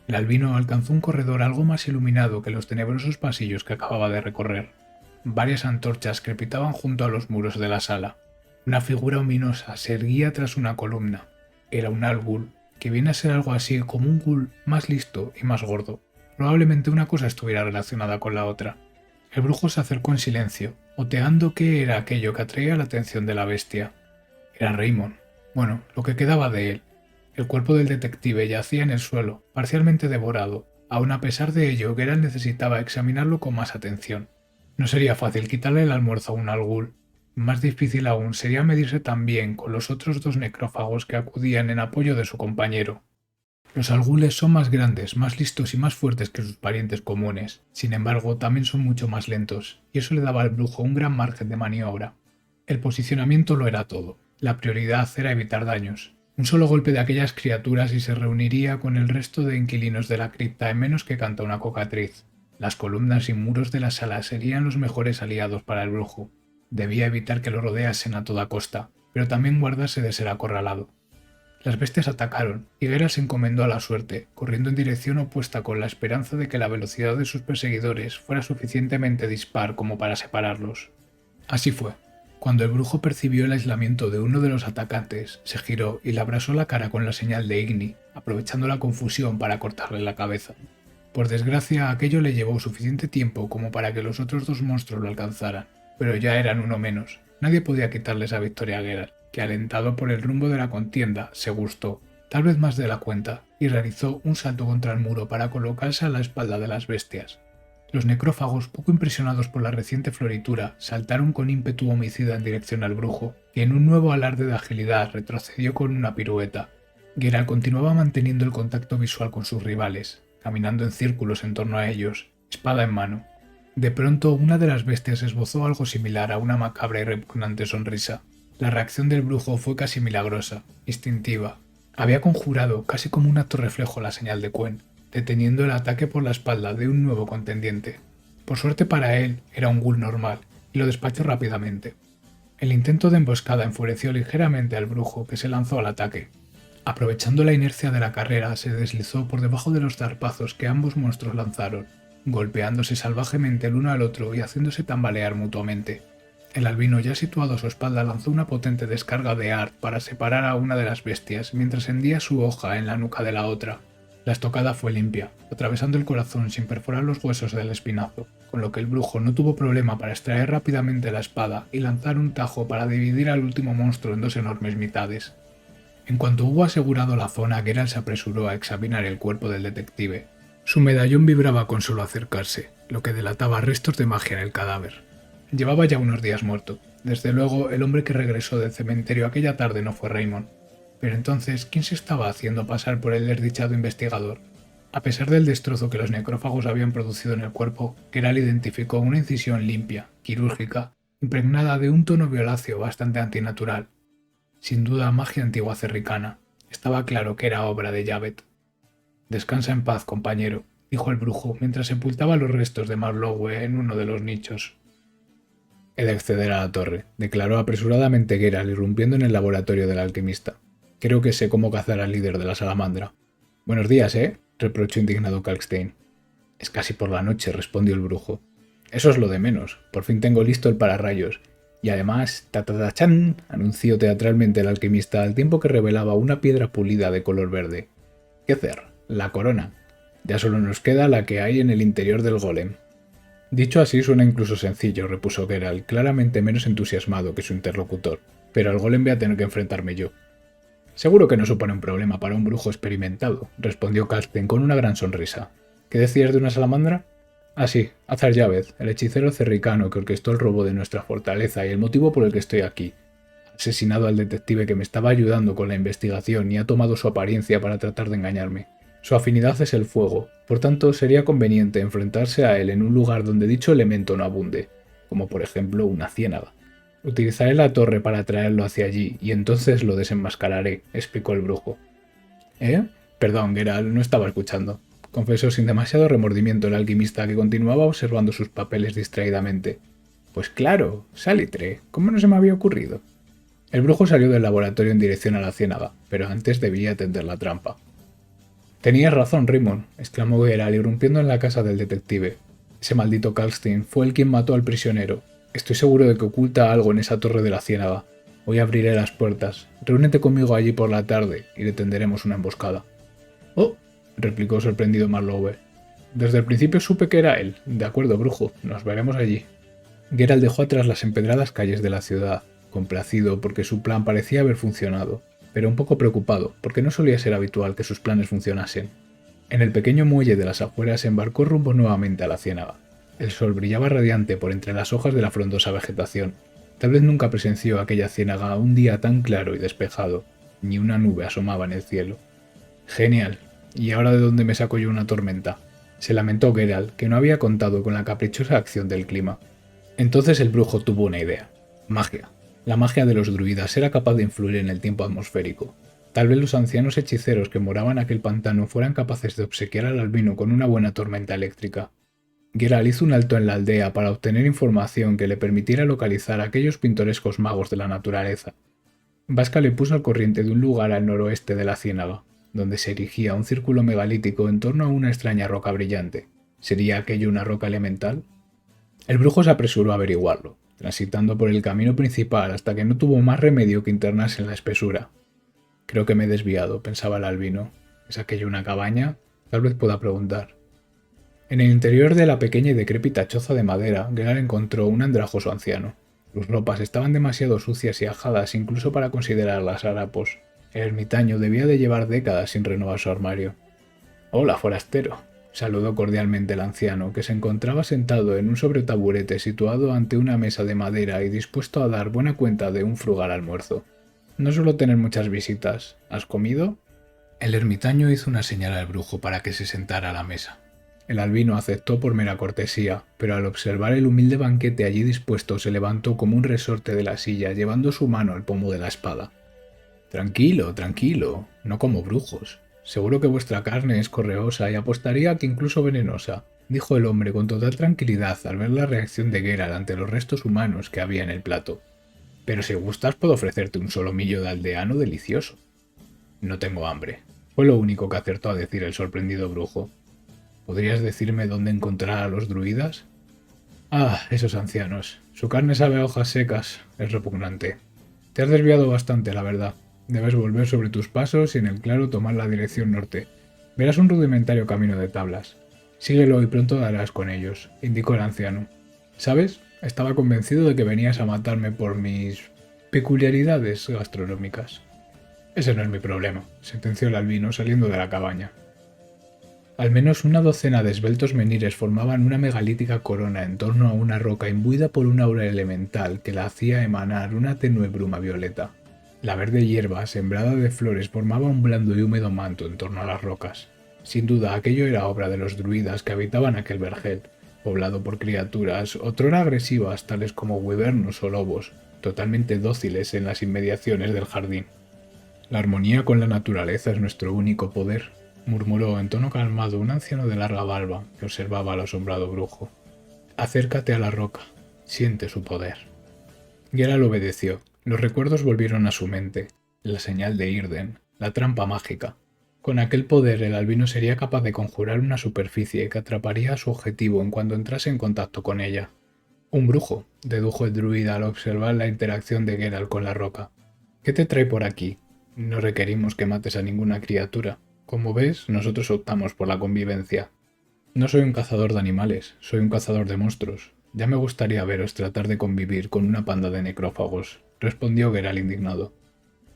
El albino alcanzó un corredor algo más iluminado que los tenebrosos pasillos que acababa de recorrer. Varias antorchas crepitaban junto a los muros de la sala. Una figura ominosa se erguía tras una columna. Era un Algul, que viene a ser algo así como un ghoul más listo y más gordo. Probablemente una cosa estuviera relacionada con la otra. El brujo se acercó en silencio, oteando qué era aquello que atraía la atención de la bestia. Era Raymond. Bueno, lo que quedaba de él. El cuerpo del detective yacía en el suelo, parcialmente devorado. Aun a pesar de ello, Geralt necesitaba examinarlo con más atención. No sería fácil quitarle el almuerzo a un Algul. Más difícil aún sería medirse también con los otros dos necrófagos que acudían en apoyo de su compañero. Los algules son más grandes, más listos y más fuertes que sus parientes comunes. Sin embargo, también son mucho más lentos, y eso le daba al brujo un gran margen de maniobra. El posicionamiento lo era todo. La prioridad era evitar daños. Un solo golpe de aquellas criaturas y se reuniría con el resto de inquilinos de la cripta en menos que canta una cocatriz. Las columnas y muros de la sala serían los mejores aliados para el brujo. Debía evitar que lo rodeasen a toda costa, pero también guardarse de ser acorralado. Las bestias atacaron, y Geralt se encomendó a la suerte, corriendo en dirección opuesta con la esperanza de que la velocidad de sus perseguidores fuera suficientemente dispar como para separarlos. Así fue. Cuando el brujo percibió el aislamiento de uno de los atacantes, se giró y le abrasó la cara con la señal de Igni, aprovechando la confusión para cortarle la cabeza. Por desgracia, aquello le llevó suficiente tiempo como para que los otros dos monstruos lo alcanzaran, pero ya eran uno menos. Nadie podía quitarle esa victoria a Geralt, que alentado por el rumbo de la contienda, se gustó, tal vez más de la cuenta, y realizó un salto contra el muro para colocarse a la espalda de las bestias. Los necrófagos, poco impresionados por la reciente floritura, saltaron con ímpetu homicida en dirección al brujo, que en un nuevo alarde de agilidad retrocedió con una pirueta. Geralt continuaba manteniendo el contacto visual con sus rivales, caminando en círculos en torno a ellos, espada en mano. De pronto, una de las bestias esbozó algo similar a una macabra y repugnante sonrisa. La reacción del brujo fue casi milagrosa, instintiva. Había conjurado, casi como un acto reflejo, la señal de Quen, deteniendo el ataque por la espalda de un nuevo contendiente. Por suerte para él, era un ghoul normal, y lo despachó rápidamente. El intento de emboscada enfureció ligeramente al brujo, que se lanzó al ataque. Aprovechando la inercia de la carrera, se deslizó por debajo de los zarpazos que ambos monstruos lanzaron, golpeándose salvajemente el uno al otro y haciéndose tambalear mutuamente. El albino, ya situado a su espalda, lanzó una potente descarga de art para separar a una de las bestias, mientras hendía su hoja en la nuca de la otra. La estocada fue limpia, atravesando el corazón sin perforar los huesos del espinazo, con lo que el brujo no tuvo problema para extraer rápidamente la espada y lanzar un tajo para dividir al último monstruo en dos enormes mitades. En cuanto hubo asegurado la zona, Geralt se apresuró a examinar el cuerpo del detective. Su medallón vibraba con solo acercarse, lo que delataba restos de magia en el cadáver. Llevaba ya unos días muerto. Desde luego, el hombre que regresó del cementerio aquella tarde no fue Raymond. Pero entonces, ¿quién se estaba haciendo pasar por el desdichado investigador? A pesar del destrozo que los necrófagos habían producido en el cuerpo, Geralt identificó una incisión limpia, quirúrgica, impregnada de un tono violáceo bastante antinatural. Sin duda, magia antigua cerricana. Estaba claro que era obra de Javed. «Descansa en paz, compañero», dijo el brujo mientras sepultaba los restos de Marlowe en uno de los nichos. «He de acceder a la torre», declaró apresuradamente Geralt, irrumpiendo en el laboratorio del alquimista. «Creo que sé cómo cazar al líder de la salamandra». «Buenos días, ¿eh?», reprochó indignado Kalkstein. «Es casi por la noche», respondió el brujo. «Eso es lo de menos. Por fin tengo listo el pararrayos. Y además, ¡ta-ta-ta-chan!», anunció teatralmente el alquimista al tiempo que revelaba una piedra pulida de color verde. «¿Qué hacer? La corona. Ya solo nos queda la que hay en el interior del golem». «Dicho así suena incluso sencillo», repuso Geralt, claramente menos entusiasmado que su interlocutor. «Pero al golem voy a tener que enfrentarme yo». «Seguro que no supone un problema para un brujo experimentado», respondió Kalkstein con una gran sonrisa. «¿Qué decías de una salamandra?» «Ah, sí, Azar Javed, el hechicero cerricano que orquestó el robo de nuestra fortaleza y el motivo por el que estoy aquí. Ha asesinado al detective que me estaba ayudando con la investigación y ha tomado su apariencia para tratar de engañarme. Su afinidad es el fuego, por tanto sería conveniente enfrentarse a él en un lugar donde dicho elemento no abunde, como por ejemplo una ciénaga. Utilizaré la torre para traerlo hacia allí y entonces lo desenmascararé», explicó el brujo. «¿Eh? Perdón, Geralt, no estaba escuchando», confesó sin demasiado remordimiento el alquimista, que continuaba observando sus papeles distraídamente. «Pues claro, salitre, ¿cómo no se me había ocurrido?». El brujo salió del laboratorio en dirección a la ciénaga, pero antes debía tender la trampa. Tenías razón, Rimon, exclamó Geralt, irrumpiendo en la casa del detective. Ese maldito Kalkstein fue el quien mató al prisionero. Estoy seguro de que oculta algo en esa torre de la ciénaga. Hoy abriré las puertas. Reúnete conmigo allí por la tarde y le tenderemos una emboscada. Oh, replicó sorprendido Marlowe. Desde el principio supe que era él. De acuerdo, brujo. Nos veremos allí. Geralt dejó atrás las empedradas calles de la ciudad, complacido porque su plan parecía haber funcionado, pero un poco preocupado porque no solía ser habitual que sus planes funcionasen. En el pequeño muelle de las afueras embarcó rumbo nuevamente a la ciénaga. El sol brillaba radiante por entre las hojas de la frondosa vegetación. Tal vez nunca presenció aquella ciénaga un día tan claro y despejado, ni una nube asomaba en el cielo. Genial. ¿Y ahora de dónde me saco yo una tormenta? Se lamentó Geralt, que no había contado con la caprichosa acción del clima. Entonces el brujo tuvo una idea. Magia. La magia de los druidas era capaz de influir en el tiempo atmosférico. Tal vez los ancianos hechiceros que moraban en aquel pantano fueran capaces de obsequiar al albino con una buena tormenta eléctrica. Geralt hizo un alto en la aldea para obtener información que le permitiera localizar a aquellos pintorescos magos de la naturaleza. Vasca le puso al corriente de un lugar al noroeste de la ciénaga, donde se erigía un círculo megalítico en torno a una extraña roca brillante. ¿Sería aquello una roca elemental? El brujo se apresuró a averiguarlo, transitando por el camino principal hasta que no tuvo más remedio que internarse en la espesura. Creo que me he desviado, pensaba el albino. ¿Es aquello una cabaña? Tal vez pueda preguntar. En el interior de la pequeña y decrépita choza de madera, Geralt encontró un andrajoso anciano. Sus ropas estaban demasiado sucias y ajadas incluso para considerarlas harapos. El ermitaño debía de llevar décadas sin renovar su armario. «Hola, forastero», saludó cordialmente el anciano, que se encontraba sentado en un sobretaburete situado ante una mesa de madera y dispuesto a dar buena cuenta de un frugal almuerzo. «No suelo tener muchas visitas. ¿Has comido?» El ermitaño hizo una señal al brujo para que se sentara a la mesa. El albino aceptó por mera cortesía, pero al observar el humilde banquete allí dispuesto se levantó como un resorte de la silla, llevando su mano al pomo de la espada. «Tranquilo, tranquilo, no como brujos. Seguro que vuestra carne es correosa y apostaría que incluso venenosa», dijo el hombre con total tranquilidad al ver la reacción de Geralt ante los restos humanos que había en el plato. «Pero si gustas puedo ofrecerte un solomillo de aldeano delicioso». «No tengo hambre», fue lo único que acertó a decir el sorprendido brujo. «¿Podrías decirme dónde encontrar a los druidas?» «Ah, esos ancianos. Su carne sabe a hojas secas. Es repugnante. Te has desviado bastante, la verdad. Debes volver sobre tus pasos y en el claro tomar la dirección norte. Verás un rudimentario camino de tablas. Síguelo y pronto darás con ellos», indicó el anciano. «¿Sabes? Estaba convencido de que venías a matarme por mis peculiaridades gastronómicas». «Ese no es mi problema», sentenció el albino saliendo de la cabaña. Al menos una docena de esbeltos menires formaban una megalítica corona en torno a una roca imbuida por un aura elemental que la hacía emanar una tenue bruma violeta. La verde hierba, sembrada de flores, formaba un blando y húmedo manto en torno a las rocas. Sin duda, aquello era obra de los druidas que habitaban aquel vergel, poblado por criaturas otrora agresivas tales como wyvernos o lobos, totalmente dóciles en las inmediaciones del jardín. «La armonía con la naturaleza es nuestro único poder», murmuró en tono calmado un anciano de larga barba que observaba al asombrado brujo. «Acércate a la roca. Siente su poder». Geralt obedeció. Los recuerdos volvieron a su mente. La señal de Irden, la trampa mágica. Con aquel poder el albino sería capaz de conjurar una superficie que atraparía a su objetivo en cuanto entrase en contacto con ella. «Un brujo», dedujo el druida al observar la interacción de Geralt con la roca. «¿Qué te trae por aquí? No requerimos que mates a ninguna criatura. Como ves, nosotros optamos por la convivencia». «No soy un cazador de animales, soy un cazador de monstruos. Ya me gustaría veros tratar de convivir con una panda de necrófagos», respondió Geralt indignado.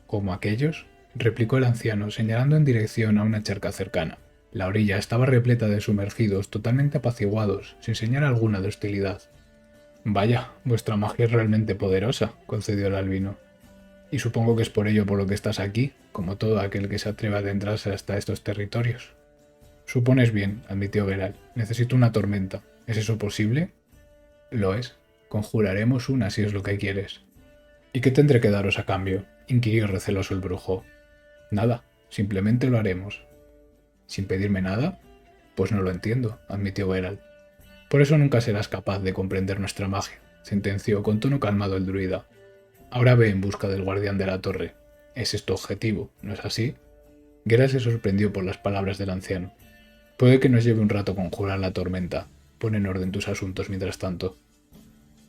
«¿Como aquellos?», replicó el anciano, señalando en dirección a una charca cercana. La orilla estaba repleta de sumergidos, totalmente apaciguados, sin señal alguna de hostilidad. «Vaya, vuestra magia es realmente poderosa», concedió el albino. «Y supongo que es por ello por lo que estás aquí, como todo aquel que se atreve a adentrarse hasta estos territorios». «Supones bien», admitió Geralt. «Necesito una tormenta. ¿Es eso posible?» «Lo es. Conjuraremos una si es lo que quieres». «¿Y qué tendré que daros a cambio?», inquirió receloso el brujo. «Nada. Simplemente lo haremos». «¿Sin pedirme nada?» «Pues no lo entiendo», admitió Geralt. «Por eso nunca serás capaz de comprender nuestra magia», sentenció con tono calmado el druida. «Ahora ve en busca del guardián de la torre. Ese es tu objetivo, ¿no es así?» Geralt se sorprendió por las palabras del anciano. Puede que nos lleve un rato conjurar la tormenta. Pon en orden tus asuntos mientras tanto.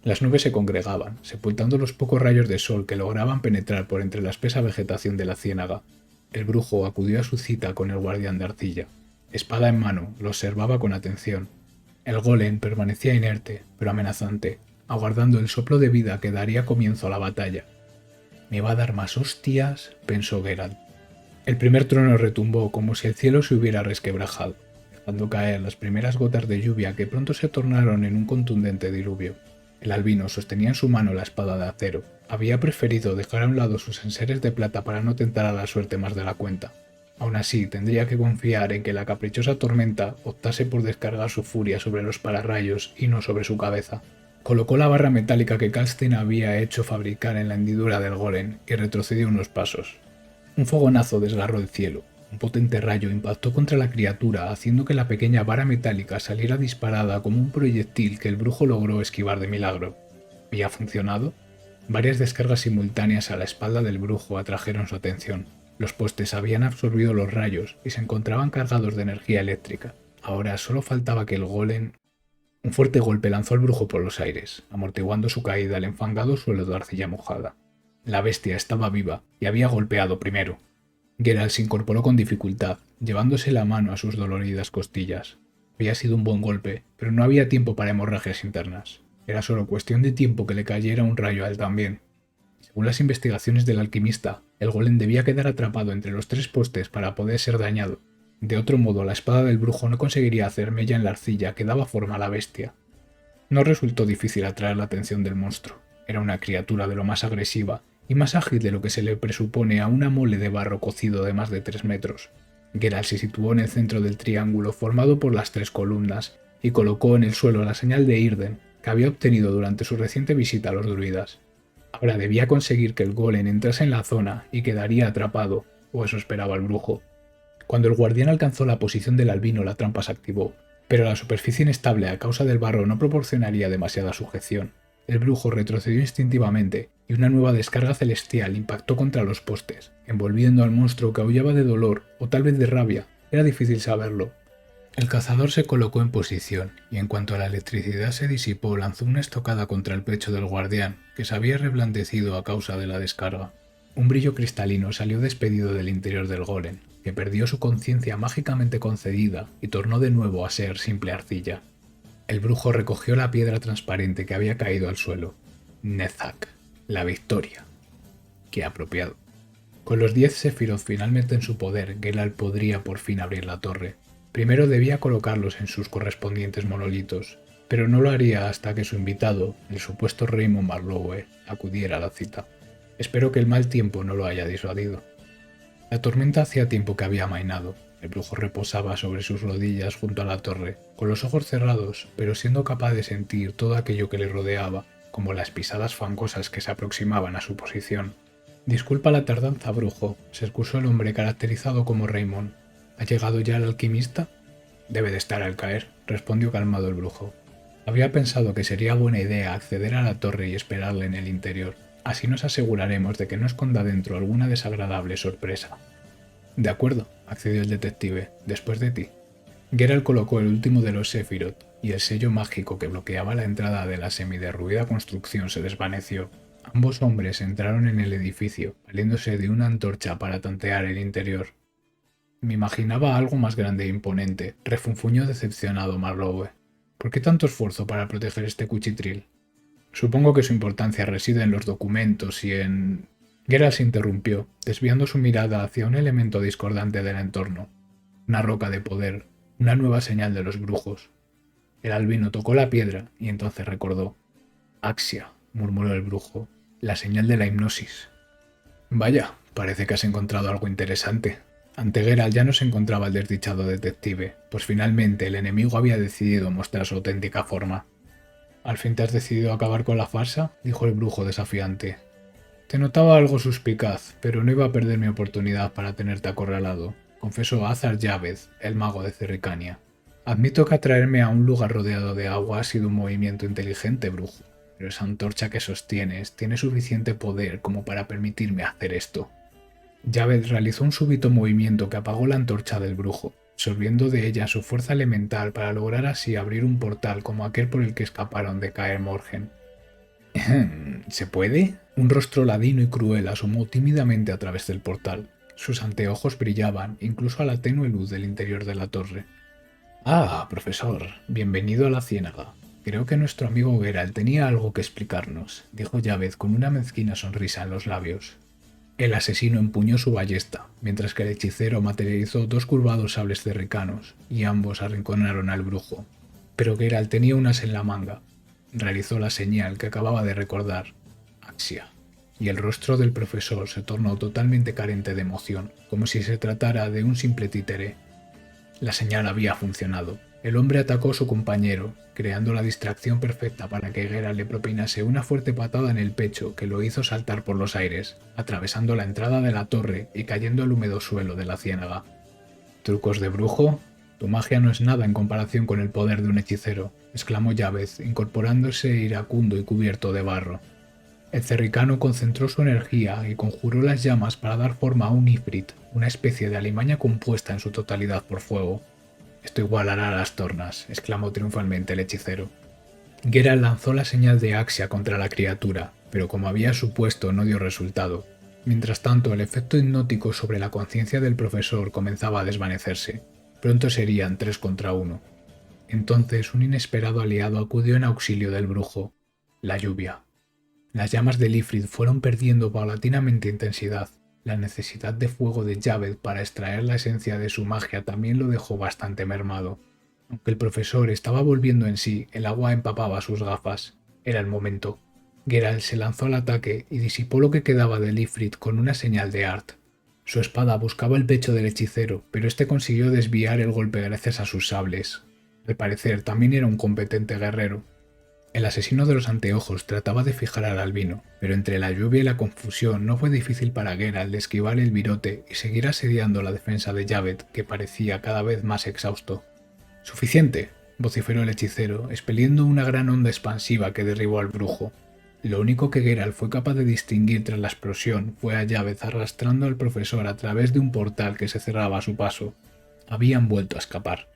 Las nubes se congregaban, sepultando los pocos rayos de sol que lograban penetrar por entre la espesa vegetación de la ciénaga. El brujo acudió a su cita con el guardián de arcilla. Espada en mano, lo observaba con atención. El golem permanecía inerte, pero amenazante, aguardando el soplo de vida que daría comienzo a la batalla. «Me va a dar más hostias», pensó Geralt. El primer trueno retumbó como si el cielo se hubiera resquebrajado, dejando caer las primeras gotas de lluvia que pronto se tornaron en un contundente diluvio. El albino sostenía en su mano la espada de acero. Había preferido dejar a un lado sus enseres de plata para no tentar a la suerte más de la cuenta. Aún así, tendría que confiar en que la caprichosa tormenta optase por descargar su furia sobre los pararrayos y no sobre su cabeza. Colocó la barra metálica que Kalstein había hecho fabricar en la hendidura del golem y retrocedió unos pasos. Un fogonazo desgarró el cielo. Un potente rayo impactó contra la criatura, haciendo que la pequeña vara metálica saliera disparada como un proyectil que el brujo logró esquivar de milagro. ¿Había funcionado? Varias descargas simultáneas a la espalda del brujo atrajeron su atención. Los postes habían absorbido los rayos y se encontraban cargados de energía eléctrica. Ahora solo faltaba que el golem... Un fuerte golpe lanzó al brujo por los aires, amortiguando su caída al enfangado suelo de arcilla mojada. La bestia estaba viva y había golpeado primero. Geralt se incorporó con dificultad, llevándose la mano a sus doloridas costillas. Había sido un buen golpe, pero no había tiempo para hemorragias internas. Era solo cuestión de tiempo que le cayera un rayo a él también. Según las investigaciones del alquimista, el golem debía quedar atrapado entre los tres postes para poder ser dañado. De otro modo, la espada del brujo no conseguiría hacer mella en la arcilla que daba forma a la bestia. No resultó difícil atraer la atención del monstruo. Era una criatura de lo más agresiva y más ágil de lo que se le presupone a una mole de barro cocido de más de 3 metros. Geralt se situó en el centro del triángulo formado por las 3 columnas y colocó en el suelo la señal de Irden que había obtenido durante su reciente visita a los druidas. Ahora debía conseguir que el golem entrase en la zona y quedaría atrapado, o eso esperaba el brujo. Cuando el guardián alcanzó la posición del albino, la trampa se activó, pero la superficie inestable a causa del barro no proporcionaría demasiada sujeción. El brujo retrocedió instintivamente y una nueva descarga celestial impactó contra los postes, envolviendo al monstruo que aullaba de dolor o tal vez de rabia. Era difícil saberlo. El cazador se colocó en posición y en cuanto la electricidad se disipó lanzó una estocada contra el pecho del guardián, que se había reblandecido a causa de la descarga. Un brillo cristalino salió despedido del interior del golem, que perdió su conciencia mágicamente concedida y tornó de nuevo a ser simple arcilla. El brujo recogió la piedra transparente que había caído al suelo. Nezak, la victoria. Qué apropiado. Con los 10 Sephiroth finalmente en su poder, Geralt podría por fin abrir la torre. Primero debía colocarlos en sus correspondientes monolitos, pero no lo haría hasta que su invitado, el supuesto Raymond Marlowe, acudiera a la cita. Espero que el mal tiempo no lo haya disuadido. La tormenta hacía tiempo que había amainado. El brujo reposaba sobre sus rodillas junto a la torre, con los ojos cerrados, pero siendo capaz de sentir todo aquello que le rodeaba, como las pisadas fangosas que se aproximaban a su posición. «Disculpa la tardanza, brujo», se excusó el hombre caracterizado como Raymond. «¿Ha llegado ya el alquimista?» «Debe de estar al caer», respondió calmado el brujo. Había pensado que sería buena idea acceder a la torre y esperarle en el interior. Así nos aseguraremos de que no esconda dentro alguna desagradable sorpresa. «De acuerdo», accedió el detective, «después de ti». Geralt colocó el último de los Sephiroth, y el sello mágico que bloqueaba la entrada de la semiderruida construcción se desvaneció. Ambos hombres entraron en el edificio, valiéndose de una antorcha para tantear el interior. «Me imaginaba algo más grande e imponente», refunfuñó decepcionado Marlowe. «¿Por qué tanto esfuerzo para proteger este cuchitril?» «Supongo que su importancia reside en los documentos y en...» Geralt se interrumpió, desviando su mirada hacia un elemento discordante del entorno. Una roca de poder, una nueva señal de los brujos. El albino tocó la piedra y entonces recordó. «Axia», murmuró el brujo, «la señal de la hipnosis». «Vaya, parece que has encontrado algo interesante». Ante Geralt ya no se encontraba el desdichado detective, pues finalmente el enemigo había decidido mostrar su auténtica forma. «¿Al fin te has decidido acabar con la farsa?», dijo el brujo desafiante. «Te notaba algo suspicaz, pero no iba a perder mi oportunidad para tenerte acorralado», confesó Azar Javed, el mago de Cerricania. «Admito que atraerme a un lugar rodeado de agua ha sido un movimiento inteligente, brujo, pero esa antorcha que sostienes tiene suficiente poder como para permitirme hacer esto». Javed realizó un súbito movimiento que apagó la antorcha del brujo, absorbiendo de ella su fuerza elemental para lograr así abrir un portal como aquel por el que escaparon de Kaer Morhen. ¿Se puede? Un rostro ladino y cruel asomó tímidamente a través del portal. Sus anteojos brillaban, incluso a la tenue luz del interior de la torre. Ah, profesor, bienvenido a la ciénaga. Creo que nuestro amigo Geralt tenía algo que explicarnos, dijo Javed con una mezquina sonrisa en los labios. El asesino empuñó su ballesta, mientras que el hechicero materializó dos curvados sables cercanos, y ambos arrinconaron al brujo. Pero Geralt tenía unas en la manga. Realizó la señal que acababa de recordar, Axia, y el rostro del profesor se tornó totalmente carente de emoción, como si se tratara de un simple títere. La señal había funcionado. El hombre atacó a su compañero, creando la distracción perfecta para que Geralt le propinase una fuerte patada en el pecho que lo hizo saltar por los aires, atravesando la entrada de la torre y cayendo al húmedo suelo de la ciénaga. ¿Trucos de brujo? Tu magia no es nada en comparación con el poder de un hechicero, exclamó Javed, incorporándose iracundo y cubierto de barro. El cerricano concentró su energía y conjuró las llamas para dar forma a un ifrit, una especie de alimaña compuesta en su totalidad por fuego. Esto igualará a las tornas, exclamó triunfalmente el hechicero. Geralt lanzó la señal de Axia contra la criatura, pero como había supuesto no dio resultado. Mientras tanto, el efecto hipnótico sobre la conciencia del profesor comenzaba a desvanecerse. Pronto serían 3 contra 1. Entonces un inesperado aliado acudió en auxilio del brujo, la lluvia. Las llamas del ifrit fueron perdiendo paulatinamente intensidad. La necesidad de fuego de Javed para extraer la esencia de su magia también lo dejó bastante mermado. Aunque el profesor estaba volviendo en sí, el agua empapaba sus gafas. Era el momento. Geralt se lanzó al ataque y disipó lo que quedaba del ifrit con una señal de art. Su espada buscaba el pecho del hechicero, pero este consiguió desviar el golpe gracias a sus sables. Al parecer, también era un competente guerrero. El asesino de los anteojos trataba de fijar al albino, pero entre la lluvia y la confusión no fue difícil para Geralt esquivar el virote y seguir asediando la defensa de Javed, que parecía cada vez más exhausto. «¡Suficiente!», vociferó el hechicero, expeliendo una gran onda expansiva que derribó al brujo. Lo único que Geralt fue capaz de distinguir tras la explosión fue a Javed arrastrando al profesor a través de un portal que se cerraba a su paso. Habían vuelto a escapar.